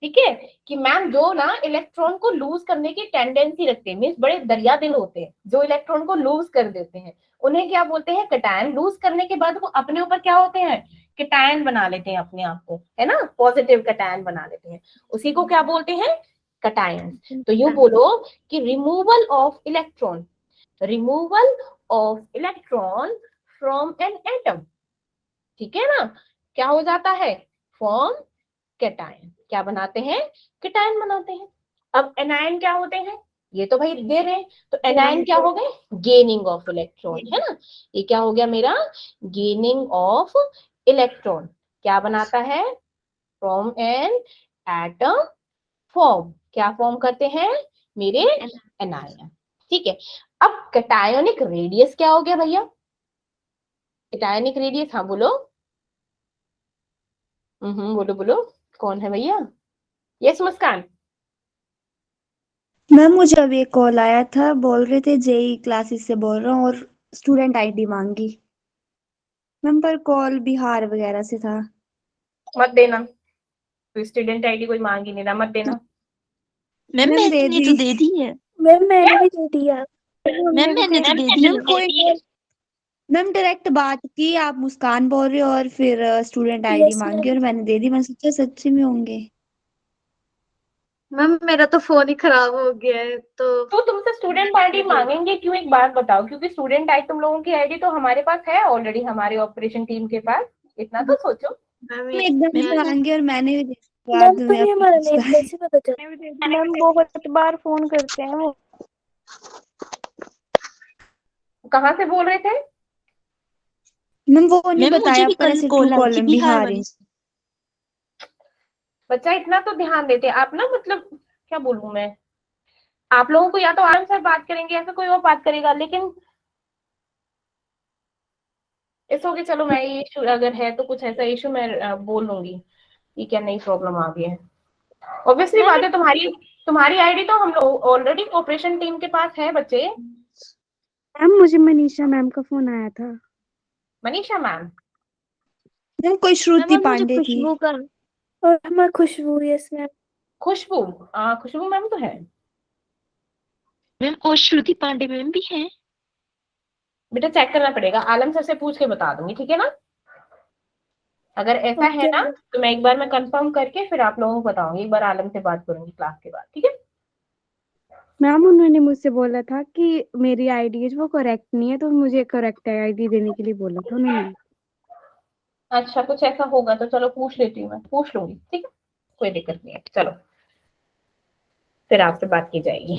ठीक है, कि मैम जो ना इलेक्ट्रॉन को लूज करने की टेंडेंसी रखते हैं, मीन्स बड़े दरिया दिल होते हैं जो इलेक्ट्रॉन को लूज कर देते हैं, उन्हें क्या बोलते हैं, कैटायन। लूज करने के बाद वो अपने ऊपर क्या होते हैं, कैटायन बना लेते हैं अपने आप को, है ना, पॉजिटिव कैटायन बना लेते हैं, उसी को क्या बोलते हैं, कैटायन। तो यूं बोलो कि removal of electron, removal of electron from an atom, ठीक है ना, क्या हो जाता है, फॉर्म कैटायन, क्या बनाते हैं, कैटायन बनाते हैं। अब एनायन क्या होते हैं, ये तो भाई दे रहे हैं, तो एनायन क्या हो गए, गेनिंग ऑफ इलेक्ट्रॉन, है ना। ये क्या हो गया मेरा, गेनिंग ऑफ इलेक्ट्रॉन। क्या बनाता है, फ्रॉम एन एटम फॉर्म, क्या फॉर्म करते हैं मेरे, एनायन। ठीक है, अब कैटायोनिक रेडियस क्या हो गया भैया, कैटायोनिक रेडियस, हाँ बोलो, बोलो बोलो, कौन है भैया, यस मुस्कान। मैम मुझे अभी एक कॉल आया था, बोल रहे थे जेई क्लासेस से बोल रहा हूँ और स्टूडेंट आईडी मांगी। मैम पर कॉल बिहार वगैरह से था। मत देना, तो स्टूडेंट आईडी कोई मांग ही नहीं रहा, मत देना। मैम मैम दे मैंने दी। तो दे दी है। मैम मैंने भी दे दिया। मैम मैंने तो दे दी है। मैम डायरेक्ट बात की, आप मुस्कान बोल रहे हो और फिर स्टूडेंट आईडी मांगी और मैंने दे दी। मैंने सोचा सच्ची में होंगे। मैम मेरा तो फोन ही खराब हो गया है तो तुमसे स्टूडेंट आईडी मांगेंगे क्यों, एक बात बताओ, क्योंकि स्टूडेंट आई तुम लोगों की आईडी तो हमारे पास है ऑलरेडी, हमारे ऑपरेशन टीम के पास, इतना तो सोचो। मैम मैम एकदम मैम मांगी और मैंने भी दे दी मैम बाद तो में ये अपनी हमारा मुस्कान। नेम कैसे पता चला, मैम बहुत बार फोन करते हैं वो। कहाँ से बोल रहे थे, मैम वो नहीं मैम मुझे बताया, भी पर कल ऐसे ट्रू कॉल आई थी कॉलम बिहार बिहार है। वाली। बच्चा इतना तो ध्यान देते आप ना, मतलब क्या बोलूं मैं, आप लोगों को या तो आराम से बात करेंगे या फिर कोई और बात करेगा, लेकिन इस होगी, चलो मैं ये इशू अगर है तो कुछ ऐसा इशू मैं बोल लूंगी कि क्या नई प्रॉब्लम आ गई है। ऑब्वियसली बात है, तुम्हारी तुम्हारी आईडी तो हम लोग ऑलरेडी ऑपरेशन टीम के पास है बच्चे। मैम मुझे मनीषा मैम का फोन आया था। मनीषा मैम, मैम कोई श्रुति मैम और मुझे पांडे थी। खुशबू का। और हमारा खुशबू, यस मैम। खुशबू, खुशबू मैम तो है मैम और श्रुति पांडे मैम भी है। बेटा, चेक करना पड़ेगा, आलम सर से पूछ के बता दूंगी, ठीक है ना। अगर ऐसा है ओके ना तो मैं एक बार मैं कंफर्म करके फिर आप लोगों को बताऊंगी, एक बार आलम से बात करूंगी क्लास के बाद, ठीक है। मैम, उन्होंने मुझसे बोला था कि मेरी आईडी है वो करेक्ट नहीं है, तो मुझे करेक्ट आईडी देने के लिए बोला था उन्होंने। अच्छा, कुछ ऐसा होगा तो चलो पूछ लेती हूँ, मैं पूछ लूंगी, ठीक है, कोई दिक्कत नहीं है, चलो फिर आपसे बात की जाएगी।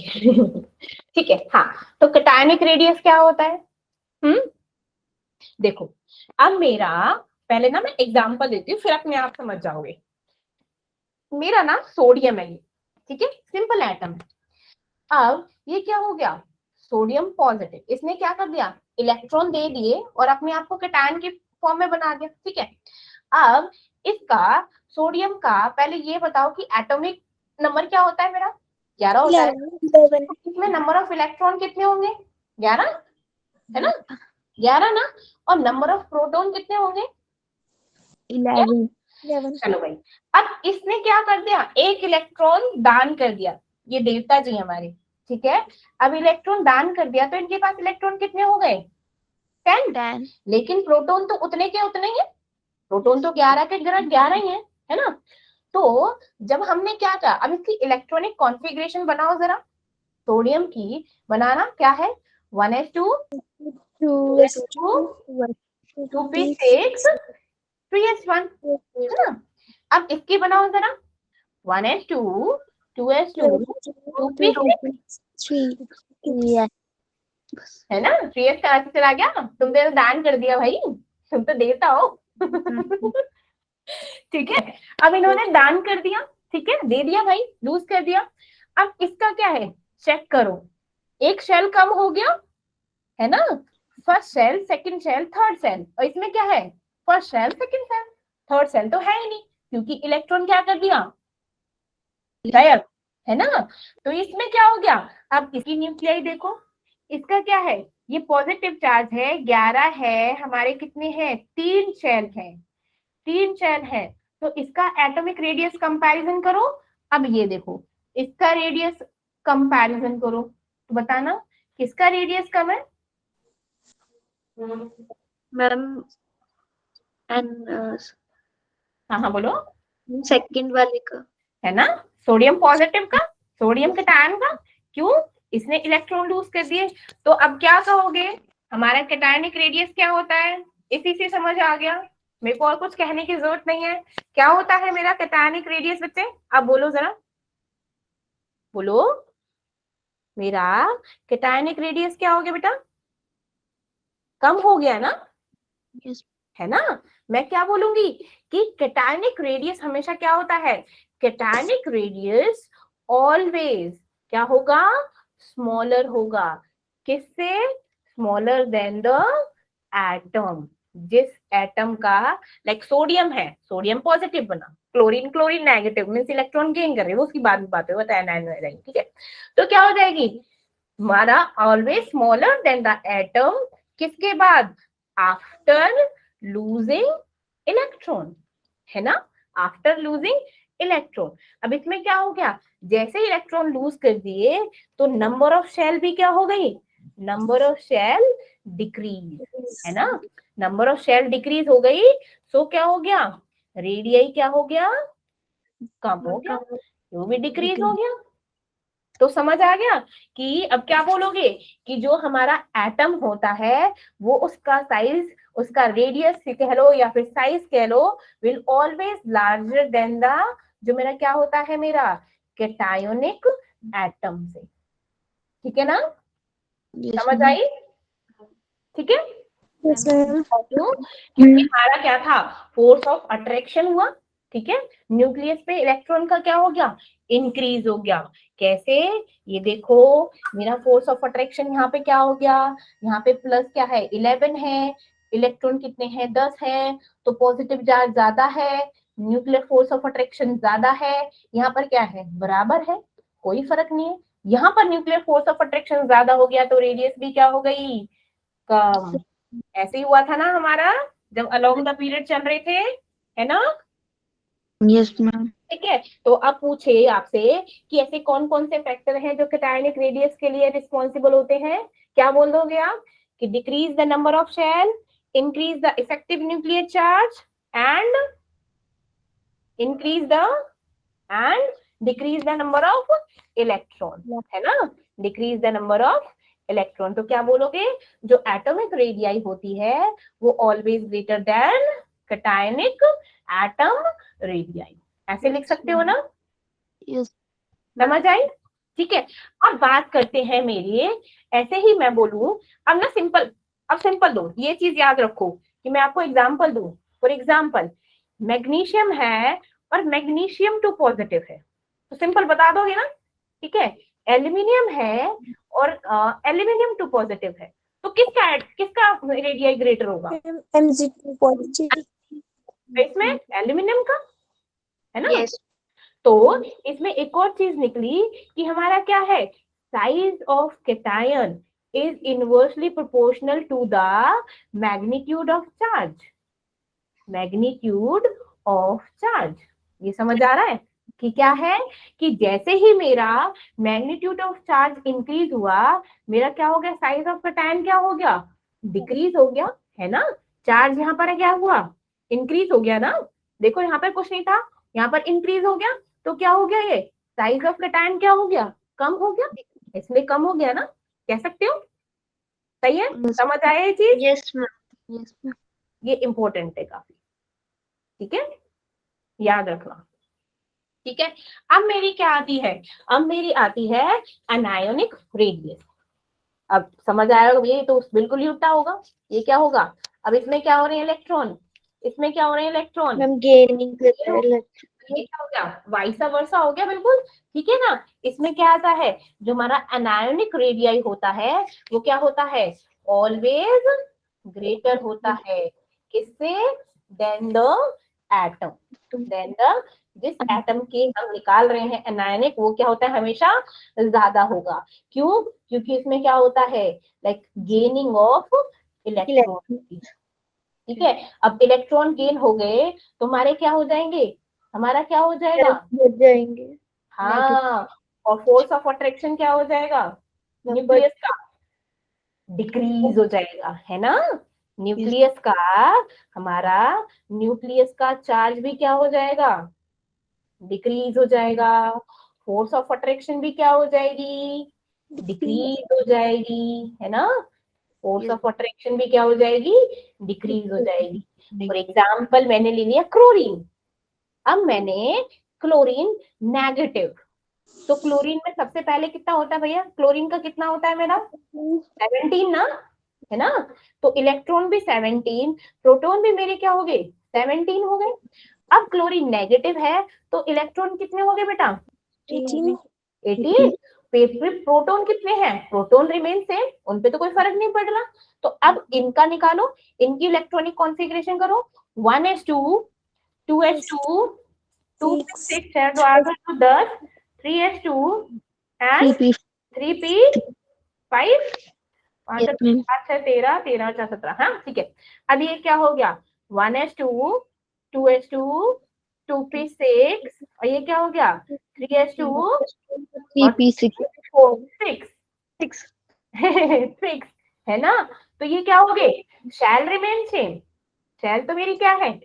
ठीक है, हाँ। तो कैटायनिक रेडियस क्या होता है, देखो, अब मेरा पहले ना मैं एग्जांपल देती हूँ, फिर अपने आप समझ जाओगे। मेरा ना सोडियम है ये, ठीक है, सिंपल एटम है। अब ये क्या हो गया, सोडियम पॉजिटिव, इसने क्या कर दिया, इलेक्ट्रॉन दे दिए और अपने आप को कैटायन की फॉर्म में बना दिया, ठीक है। अब इसका, सोडियम का, पहले ये बताओ कि एटॉमिक नंबर क्या होता है मेरा, 11 होता है। इसमें नंबर ऑफ इलेक्ट्रॉन कितने होंगे, 11, है ना, 11 ना। और नंबर ऑफ प्रोटॉन कितने होंगे, 11। चलो भाई, अब इसने क्या कर दिया, एक इलेक्ट्रॉन दान कर दिया, ये देवता जी हमारे, ठीक है। अब इलेक्ट्रॉन दान कर दिया तो इनके पास इलेक्ट्रॉन कितने हो गए, 10। लेकिन प्रोटॉन तो उतने के उतने ही है, प्रोटॉन तो 11 के 11 ही है ना। तो जब हमने क्या कहा, अब इसकी इलेक्ट्रॉनिक कॉन्फ़िगरेशन बनाओ जरा, सोडियम की बनाना क्या है, 1s2 2s2 2p6 3s1, है ना। अब इसकी बनाओ जरा, 1s2 2s2 2p6, है ना, 3s का अर्थ चला गया, तुमने तो दान कर दिया भाई, तुम तो देवता हो। ठीक है, अब इन्होंने दान कर दिया, ठीक है, दे दिया भाई, लूज कर दिया। अब इसका क्या है, चेक करो, एक शेल कम हो गया, है ना, first shell, second shell, third shell, और इसमें क्या है, first shell, second shell, third shell तो है ही नहीं, क्योंकि इलेक्ट्रॉन क्या कर दिया, गायब, है ना। तो इसमें क्या हो गया, अब इसकी न्यूक्लियाई देखो, इसका क्या है, ये पॉजिटिव चार्ज है, 11 है, हमारे कितने हैं, 3 शेल है, 3 शेल है। तो इसका एटॉमिक रेडियस कंपैरिजन करो। अब ये देखो, इसका रेडियस कंपैरिजन करो, तो बताना किसका रेडियस कम है, मैम एंड हाँ हाँ बोलो, सेकंड वाले का। है ना, सोडियम पॉजिटिव का, सोडियम कैटायन का, क्यों, इसने इलेक्ट्रॉन लूज कर दिए। तो अब क्या कहोगे, हमारा कैटायनिक रेडियस क्या होता है, इसी से समझ आ गया, मेरे को और कुछ कहने की जरूरत नहीं है। क्या होता है मेरा कैटायनिक रेडियस बच्चे, अब बोलो जरा, बोलो, मेरा कैटायनिक रेडियस क्या हो गया बेटा, कम हो गया ना, Yes. है ना। मैं क्या बोलूंगी कि कैटायनिक रेडियस हमेशा क्या होता है, कैटायनिक रेडियस ऑलवेज क्या होगा, स्मॉलर होगा, किससे, स्मॉलर देन द एटम। जिस एटम का लाइक सोडियम है, सोडियम पॉजिटिव बना, chlorine chlorine negative means electron gain कर रहे हो, उसकी बाद में बात होगा एनायन हो जाएगी, ठीक है। तो क्या हो जाएगी हमारा always smaller than the atom, किसके बाद, आफ्टर लूजिंग इलेक्ट्रॉन, है ना, आफ्टर लूजिंग इलेक्ट्रॉन। अब इसमें क्या हो गया, जैसे इलेक्ट्रॉन लूज कर दिए तो नंबर ऑफ शेल भी क्या हो गई, नंबर ऑफ शेल डिक्रीज, है ना, नंबर ऑफ शेल डिक्रीज हो गई, सो क्या हो गया, रेडियस क्या हो गया, कम हो गया, वो भी डिक्रीज हो गया। तो समझ आ गया कि अब क्या बोलोगे कि जो हमारा एटम होता है वो उसका साइज, उसका रेडियस कह लो या फिर साइज कह लो, will always larger than the, जो मेरा क्या होता है, मेरा कैटायोनिक एटम से, ठीक है ना, Yes, समझ ma'am. आई, ठीक है। Yes, sir. क्यों, क्योंकि हमारा क्या था, फोर्स ऑफ अट्रैक्शन हुआ, ठीक है, न्यूक्लियस पे इलेक्ट्रॉन का क्या हो गया, इंक्रीज हो गया। कैसे, ये देखो मेरा फोर्स ऑफ अट्रैक्शन यहाँ पे क्या हो गया, यहाँ पे प्लस क्या है 11 है, इलेक्ट्रॉन कितने हैं 10 है, तो पॉजिटिव चार्ज ज्यादा है, न्यूक्लियर फोर्स ऑफ अट्रैक्शन ज्यादा है, यहाँ पर क्या है बराबर है, कोई फर्क नहीं है। यहाँ पर न्यूक्लियर फोर्स ऑफ अट्रैक्शन ज्यादा हो गया तो रेडियस भी क्या हो गई, कम। ऐसे ही हुआ था ना हमारा जब अलोंग द पीरियड चल रहे थे, है ना, Yes, ma'am. ठीक है। तो अब पूछे आपसे कि ऐसे कौन कौन से फैक्टर हैं जो कैटायनिक रेडियस के लिए रिस्पॉन्सिबल होते हैं, क्या बोल दोगे आप, कि decrease the number of shell, increase the effective nuclear charge and increase the and decrease the number of electron, है ना, decrease the number of electron. तो क्या बोलोगे, जो एटॉमिक रेडियाई होती है वो always greater than cationic atom radii, ऐसे लिख सकते हो ना, Yes. समझ आई, ठीक है। अब बात करते हैं मेरी, ऐसे ही मैं बोलूं, अब ना सिंपल, अब सिंपल दो, ये चीज याद रखो कि मैं आपको एग्जांपल दूं, फॉर एग्जांपल मैग्नीशियम है और मैग्नीशियम 2 पॉजिटिव है, तो सिंपल बता दोगे ना, ठीक है। एल्यूमिनियम है और एल्यूमिनियम 2 पॉजिटिव है, तो किसका रेडियाई ग्रेटर होगा, Mg2 positive. इसमें एल्यूमिनियम का, है ना। Yes. तो इसमें एक और चीज निकली कि हमारा क्या है, size of cation is inversely proportional to the magnitude of charge, magnitude of charge. ये समझ आ रहा है कि क्या है, कि जैसे ही मेरा मैग्नीट्यूड ऑफ चार्ज इंक्रीज हुआ, मेरा क्या हो गया, साइज ऑफ कैटायन क्या हो गया, डिक्रीज हो गया, है ना। चार्ज यहाँ पर क्या हुआ, इंक्रीज हो गया ना, देखो यहाँ पर कुछ नहीं था, यहाँ पर इंक्रीज हो गया, तो क्या हो गया, ये साइज ऑफ कैटायन क्या हो गया, कम हो गया, इसलिए कम हो गया ना, कह सकते हो, सही है, Yes. समझ आया ये चीज, Yes, ma'am. Yes, ma'am. ये इंपॉर्टेंट है काफी, ठीक है, याद रखना, ठीक है। अब मेरी क्या आती है, अब मेरी आती है एनायोनिक रेडियस। अब समझ आएगा, ये तो बिल्कुल ही उल्टा होगा, ये क्या होगा, अब इसमें क्या हो रहे हैं इलेक्ट्रॉन, इसमें क्या हो रहे हैं इलेक्ट्रॉन, Ma'am, gaining कर रहा है electron. ये क्या हो गया, वाइसा वर्सा हो गया, बिल्कुल ठीक है ना। इसमें क्या आता है, जो हमारा एनायोनिक रेडियाई होता है वो क्या होता है, ऑलवेज ग्रेटर होता है, किससे, then the atom, then the, जिस एटम के हम निकाल रहे हैं एनायनिक, वो क्या होता है, हमेशा ज्यादा होगा। क्यों, क्योंकि इसमें क्या होता है, लाइक गेनिंग ऑफ इलेक्ट्रॉन, ठीक है। अब इलेक्ट्रॉन गेन हो गए तो हमारे क्या हो जाएंगे, हमारा क्या हो जाएगा, बढ़ जाएंगे. हाँ, और फोर्स ऑफ अट्रैक्शन क्या हो जाएगा, न्यूक्लियस का डिक्रीज हो जाएगा, है ना, न्यूक्लियस का, हमारा न्यूक्लियस का चार्ज भी क्या हो जाएगा, डिक्रीज हो जाएगा, फोर्स ऑफ अट्रैक्शन भी क्या हो जाएगी, डिक्रीज हो जाएगी, है ना, फोर्स ऑफ अट्रैक्शन भी क्या हो जाएगी, डिक्रीज हो जाएगी। फॉर एग्जाम्पल मैंने ले लिया क्लोरीन, अब मैंने क्लोरीन नेगेटिव, तो क्लोरीन में सबसे पहले कितना होता है भैया? क्लोरीन का कितना होता है मेरा? 17 ना, है ना? तो इलेक्ट्रॉन भी 17, प्रोटॉन भी मेरे क्या हो गए? 17 हो गए। अब क्लोरीन नेगेटिव है तो इलेक्ट्रॉन कितने हो गए बेटा? 18। प्रोटॉन कितने हैं? प्रोटॉन रिमेन सेम, उन पे तो कोई फर्क नहीं पड़ रहा। तो अब इनका निकालो, इनकी इलेक्ट्रॉनिक कॉन्फ़िगरेशन करो। 1s2, 2s2, 2 6 है तो आ गया तो 10, 3s2 एंड 3p5, 5 6 13, 13 4 17। हाँ ठीक है। अब ये क्या हो गया? 1s2, 2s2, 2p6 और ये क्या हो गया? 3s2 6 6 है ना? तो ये क्या हो गए? शैल रिमेन सेम। शैल तो मेरी क्या है?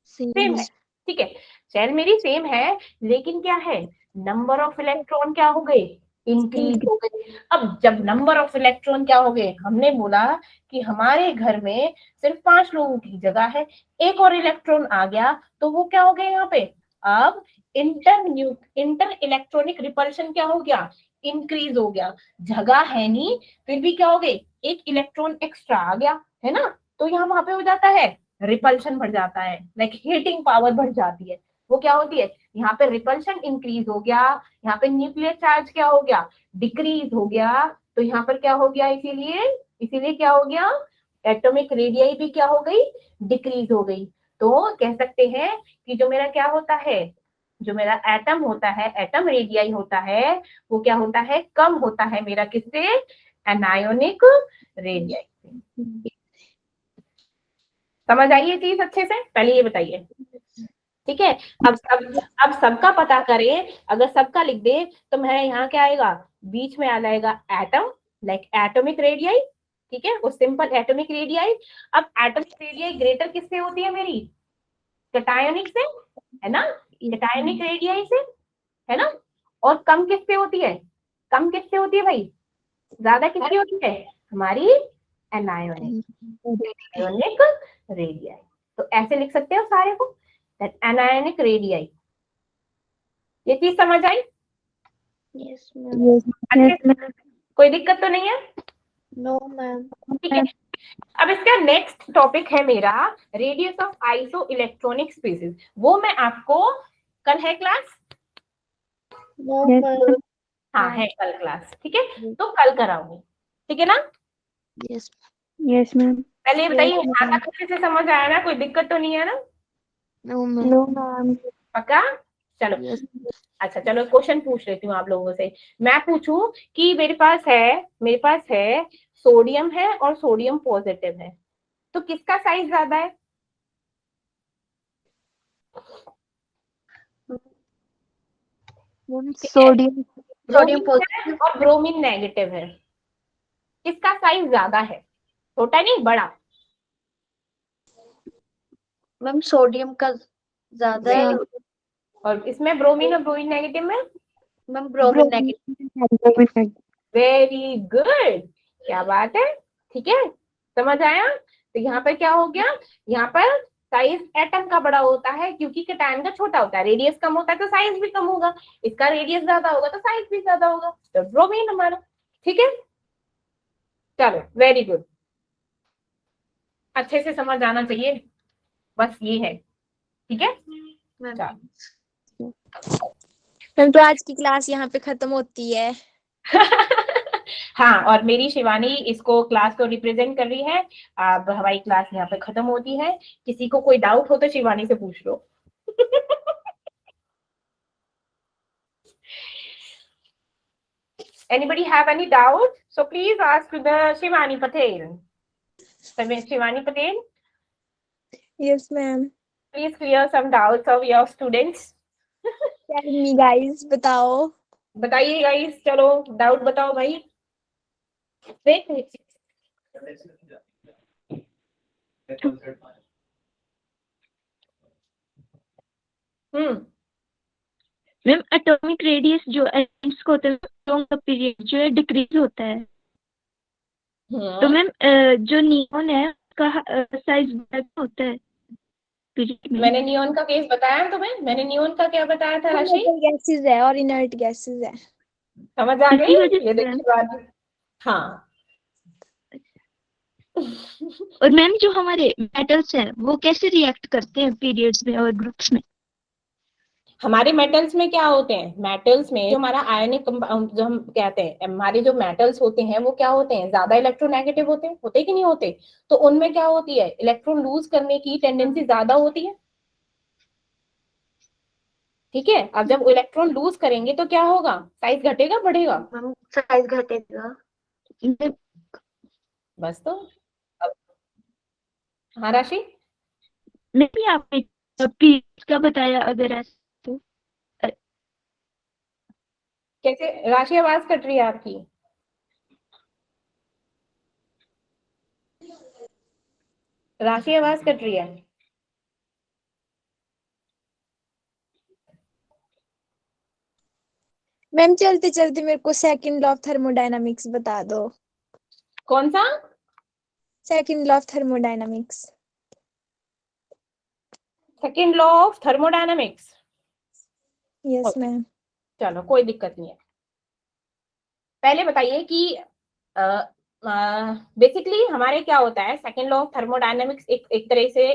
सेम है। ठीक है, शैल मेरी सेम है, लेकिन क्या है? नंबर ऑफ इलेक्ट्रॉन क्या हो गए? इंक्रीज हो गए। अब जब नंबर ऑफ इलेक्ट्रॉन क्या हो गए? हमने बोला कि हमारे घर में सिर्फ 5 लोगों की जगह है, एक और इलेक्ट्रॉन आ गया तो वो क्या हो गया यहाँ पे? अब इंटर इलेक्ट्रॉनिक रिपल्शन क्या हो गया? इंक्रीज हो गया। जगह है नहीं, फिर भी क्या हो गई? एक इलेक्ट्रॉन एक्स्ट्रा आ गया, है ना? तो यहाँ वहां पे हो जाता है रिपल्शन बढ़ जाता है, लाइक हीटिंग पावर बढ़ जाती है। वो क्या होती है? यहाँ पे रिपल्शन इंक्रीज हो गया, यहाँ पे न्यूक्लियर चार्ज क्या हो गया? डिक्रीज हो गया। तो यहाँ पर क्या हो गया? इसीलिए क्या हो गया? एटॉमिक रेडियाई भी क्या हो गई? डिक्रीज हो गई। तो कह सकते हैं कि जो मेरा क्या होता है, जो मेरा एटम होता है, एटम रेडियाई होता है, वो क्या होता है? कम होता है मेरा किससे? एनायोनिक रेडियाई से। समझ आई ये चीज अच्छे से? पहले ये बताइए। ठीक है, अब सबका पता करें। अगर सबका लिख दे तो मैं यहाँ क्या आएगा? बीच में आ जाएगा एटम, लाइक एटॉमिक रेडियाई। ठीक है, वो सिंपल एटॉमिक रेडियाई। अब एटॉमिक रेडियाई ग्रेटर किससे होती है मेरी? कैटायोनिक से, है ना? कैटायोनिक रेडियाई से, है ना? और कम किससे होती है? कम किससे होती है भाई? ज्यादा किससे होती है? हमारी एनायोनिक रेडियाई। तो ऐसे लिख सकते हो सारे को, एनायोनिक रेडियाई। ये चीज समझ आई? Yes ma'am. अच्छे, कोई दिक्कत तो नहीं है? No ma'am. ठीक है। अब इसका नेक्स्ट टॉपिक है मेरा radius of isoelectronic species. वो मैं आपको कल है क्लास? No ma'am. हाँ है कल क्लास, ठीक है, तो कल कराऊंगी, ठीक है ना? Yes yes ma'am. पहले ये बताइए यहाँ तक अच्छे से समझ आया ना? कोई दिक्कत तो नहीं है ना? No ma'am. No ma'am. पक्का? चलो यस। अच्छा, चलो क्वेश्चन पूछ लेती हूँ आप लोगों से। मैं पूछूं कि मेरे पास है सोडियम है और सोडियम पॉजिटिव है, तो किसका साइज ज्यादा है? सोडियम ब्रोमीन है और ब्रोमीन नेगेटिव है, किसका साइज ज्यादा है? छोटा नहीं, बड़ा? मैम सोडियम का ज्यादा है। और इसमें ब्रोमीन और ब्रोमीन नेगेटिव में? Ma'am bromine negative. Very good, क्या बात है। ठीक है, समझ आया? तो यहाँ पर क्या हो गया? यहाँ पर साइज एटम का बड़ा होता है क्योंकि कैटायन का छोटा होता है, रेडियस कम होता है तो साइज भी कम होगा। इसका रेडियस ज्यादा होगा तो साइज भी ज्यादा होगा, तो ब्रोमीन हमारा। ठीक है, चलो वेरी गुड, अच्छे से समझ आना चाहिए, बस ये है। ठीक है, चलो। मैम तो आज की क्लास यहाँ पे खत्म होती है। हाँ, और मेरी शिवानी इसको क्लास को रिप्रेजेंट कर रही है। अब हमारी क्लास यहाँ पे खत्म होती है। किसी को कोई डाउट हो तो शिवानी से पूछ लो। Anybody have any doubt? So please ask to the Shivani Patel. Shivani Patel, Yes ma'am. please clear some doubts of your students. Tell me guys, बताओ। बताइए गाइस, चलो डाउट बताओ भाई। मैम एटॉमिक रेडियस जो एटम्स को होता है का पीरियड जो है डिक्रीज होता है, तो मैम जो नियॉन है उसका साइज बड़ा होता है। पीरियड में। मैंने नियोन का केस बताया ना तुम्हें, मैंने नियोन का क्या बताया था राशि, गैसेस है और इनर्ट गैसेस है। समझ आ इसी गई, वजह ये से देखिए बात। हाँ और मैम जो हमारे मेटल्स हैं वो कैसे रिएक्ट करते हैं पीरियड्स में और ग्रुप्स में? हमारे मेटल्स में क्या होते हैं, मेटल्स में जो हमारा आयनिक जो हम कहते हैं, हमारे जो मेटल्स होते हैं वो क्या होते हैं, ज्यादा इलेक्ट्रोनेगेटिव होते कि नहीं होते, तो उनमें क्या होती है, इलेक्ट्रॉन लूज करने की टेंडेंसी ज्यादा होती है। ठीक है, अब जब इलेक्ट्रॉन लूज करेंगे तो क्या होगा, साइज घटेगा बढ़ेगा, मैम साइज घटेगा। बस तो हाँ राशि, नहीं आपने पीरियड्स का बताया अगर ऐसा तो कैसे राशि, आवाज कट रही है आपकी। राशि आवाज कट रही है। मैम चलते चलते मेरे को सेकंड लॉ ऑफ थर्मोडायनामिक्स बता दो। कौन सा, second law of thermodynamics. Second law of thermodynamics. Yes ma'am. चलो कोई दिक्कत नहीं है। पहले बताइए कि बेसिकली हमारे क्या होता है, सेकंड लॉ ऑफ थर्मोडायनामिक्स एक तरह से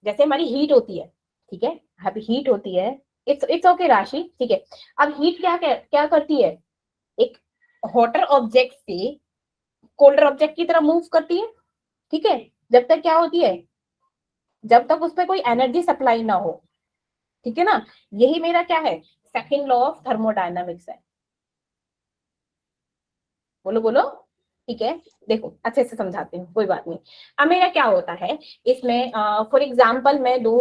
जैसे हमारी हीट होती है, ठीक है, अभी हीट होती है, इट्स ओके राशि, ठीक है। अब हीट क्या करती है, एक हॉटर ऑब्जेक्ट से कोल्डर ऑब्जेक्ट की तरह मूव करती है, ठीक है, जब तक क्या होती है, जब तक उस पर कोई एनर्जी सप्लाई ना हो, ठीक है ना, यही मेरा क्या है, सेकंड लॉ ऑफ थर्मोडायनामिक्स है। बोलो बोलो, ठीक है। देखो अच्छे से समझाती हूँ, कोई बात नहीं। अब मेरा क्या होता है इसमें, फॉर एग्जाम्पल मैं दूं,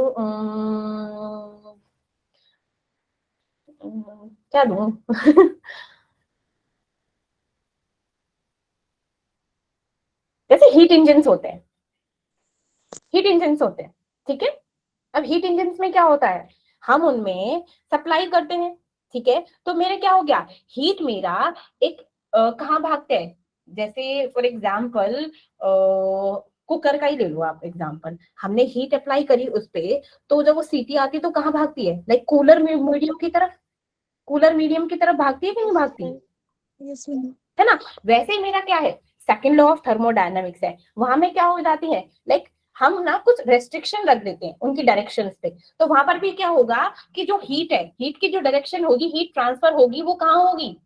क्या दूं जैसे हीट इंजन्स होते हैं, हीट इंजन्स होते हैं, ठीक है। अब हीट इंजन्स में क्या होता है, हम उनमें सप्लाई करते हैं, ठीक है, तो मेरे क्या हो गया, हीट मेरा एक कहाँ भागते हैं, जैसे फॉर एग्जाम्पल कुकर का ही ले लो आप एग्जाम्पल, हमने हीट अप्लाई करी उस पे, तो जब वो सीटी आती है तो कहाँ भागती है, लाइक कूलर मीडियम की तरफ, कूलर मीडियम की तरफ भागती है कि नहीं भागती, यस मैम। है ना। वैसे ही मेरा क्या है, सेकंड लॉ ऑफ थर्मोडायनामिक्स है, वहां में क्या हो जाती है, लाइक हम ना कुछ रेस्ट्रिक्शन रख देते हैं उनकी डायरेक्शंस पे, तो वहां पर भी क्या होगा कि जो हीट है, हीट की जो डायरेक्शन होगी, हीट ट्रांसफर होगी, वो कहाँ होगी,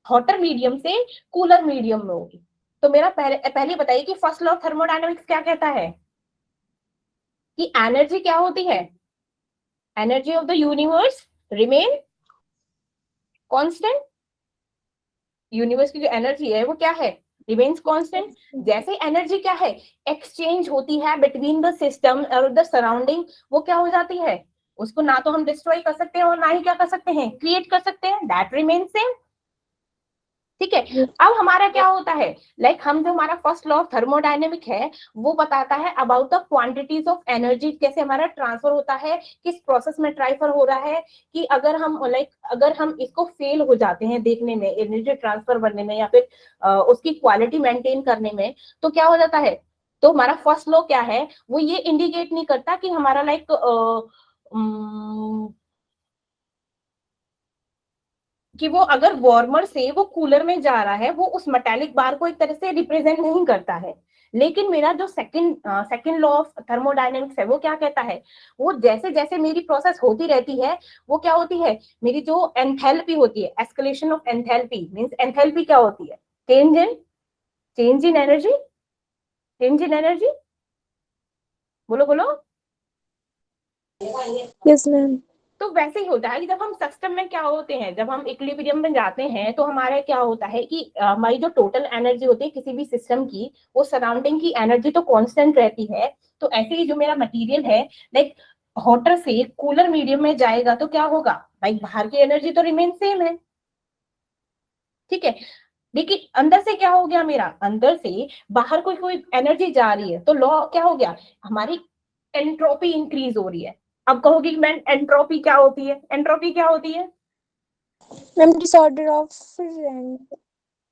हॉटर मीडियम से कूलर मीडियम में होगी। तो मेरा पहले बताइए कि फर्स्ट लॉ ऑफ थर्मोडायनामिक्स क्या कहता है, कि एनर्जी क्या होती है, energy of the universe remain constant, universe की जो एनर्जी है वो क्या है, रिमेन्स कांस्टेंट। जैसे एनर्जी क्या है, एक्सचेंज होती है बिटवीन द सिस्टम और द सराउंडिंग, वो क्या हो जाती है, उसको ना तो हम डिस्ट्रॉय कर सकते हैं और ना ही क्या कर सकते हैं, क्रिएट कर सकते हैं, दैट रिमेन्स सेम, ठीक है। अब हमारा क्या होता है, लाइक हम जो हमारा फर्स्ट लॉ ऑफ थर्मोडायनेमिक है वो बताता है about the quantities of energy, कैसे हमारा ट्रांसफर होता है, किस प्रोसेस में ट्रांसफर हो रहा है, कि अगर हम अगर हम इसको फेल हो जाते हैं देखने में, एनर्जी ट्रांसफर बनने में या फिर उसकी क्वालिटी मेंटेन करने में, तो क्या हो जाता है, तो हमारा फर्स्ट लॉ क्या है, वो ये इंडिकेट नहीं करता कि हमारा लाइक कि वो अगर वार्मर से वो कूलर में जा रहा है, वो उस मेटालिक बार को एक तरह से रिप्रेजेंट नहीं करता है। लेकिन मेरा जो सेकंड लॉ ऑफ थर्मोडायनेमिक्स है वो क्या कहता है, वो जैसे जैसे मेरी प्रोसेस होती रहती है, वो क्या होती है, मेरी जो एंथैल्पी होती है, escalation of enthalpy means enthalpy क्या होती है, change in energy, change in energy, बोलो बोलो। Yes ma'am. तो वैसे ही होता है कि जब हम सिस्टम में क्या होते हैं, जब हम इक्विलिब्रियम में जाते हैं, तो हमारे क्या होता है कि हमारी जो टोटल एनर्जी होती है किसी भी सिस्टम की, वो सराउंडिंग की एनर्जी तो कांस्टेंट रहती है। तो ऐसे ही जो मेरा मटेरियल है, लाइक हॉटर से कूलर मीडियम में जाएगा तो क्या होगा, लाइक बाहर की एनर्जी तो रिमेन सेम है, ठीक है। लेकिन अंदर से क्या हो गया, मेरा अंदर से बाहर कोई एनर्जी जा रही है, तो लॉ क्या हो गया, हमारी एंट्रोपी इंक्रीज हो रही है। अब कहोगी मैं एंट्रोपी क्या होती है, एंट्रोपी क्या होती है, ma'am disorder of rank.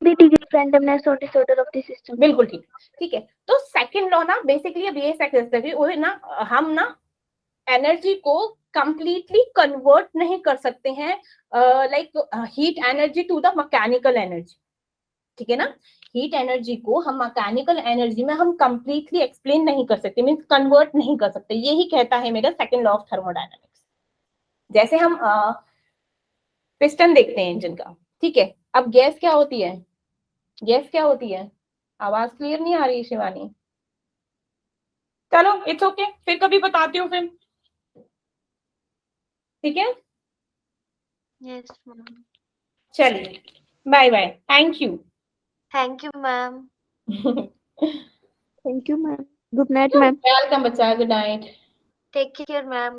the degree of randomness or disorder of the system. बिल्कुल ठीक, ठीक है। तो सेकंड लॉ ना बेसिकली अब ये सेकंड वो ना हम ना एनर्जी को कंप्लीटली कन्वर्ट नहीं कर सकते हैं like heat energy to the mechanical energy, ठीक है ना। हीट एनर्जी को हम मैकेनिकल एनर्जी में हम कंप्लीटली एक्सप्लेन नहीं कर सकते, मींस कन्वर्ट नहीं कर सकते। यही कहता है मेरा सेकंड लॉ ऑफ थर्मोडायनामिक्स। जैसे हम पिस्टन देखते हैं इंजन का, ठीक है। अब गैस क्या होती है, गैस क्या होती है? आवाज क्लियर नहीं आ रही शिवानी? चलो इट्स ओके, फिर कभी बताती हूँ फिर, ठीक है। Yes, ma'am. चलिए bye bye, thank you. Thank you, ma'am. Thank you ma'am, good night ma'am. Welcome बच्चा, good night. Take care, ma'am.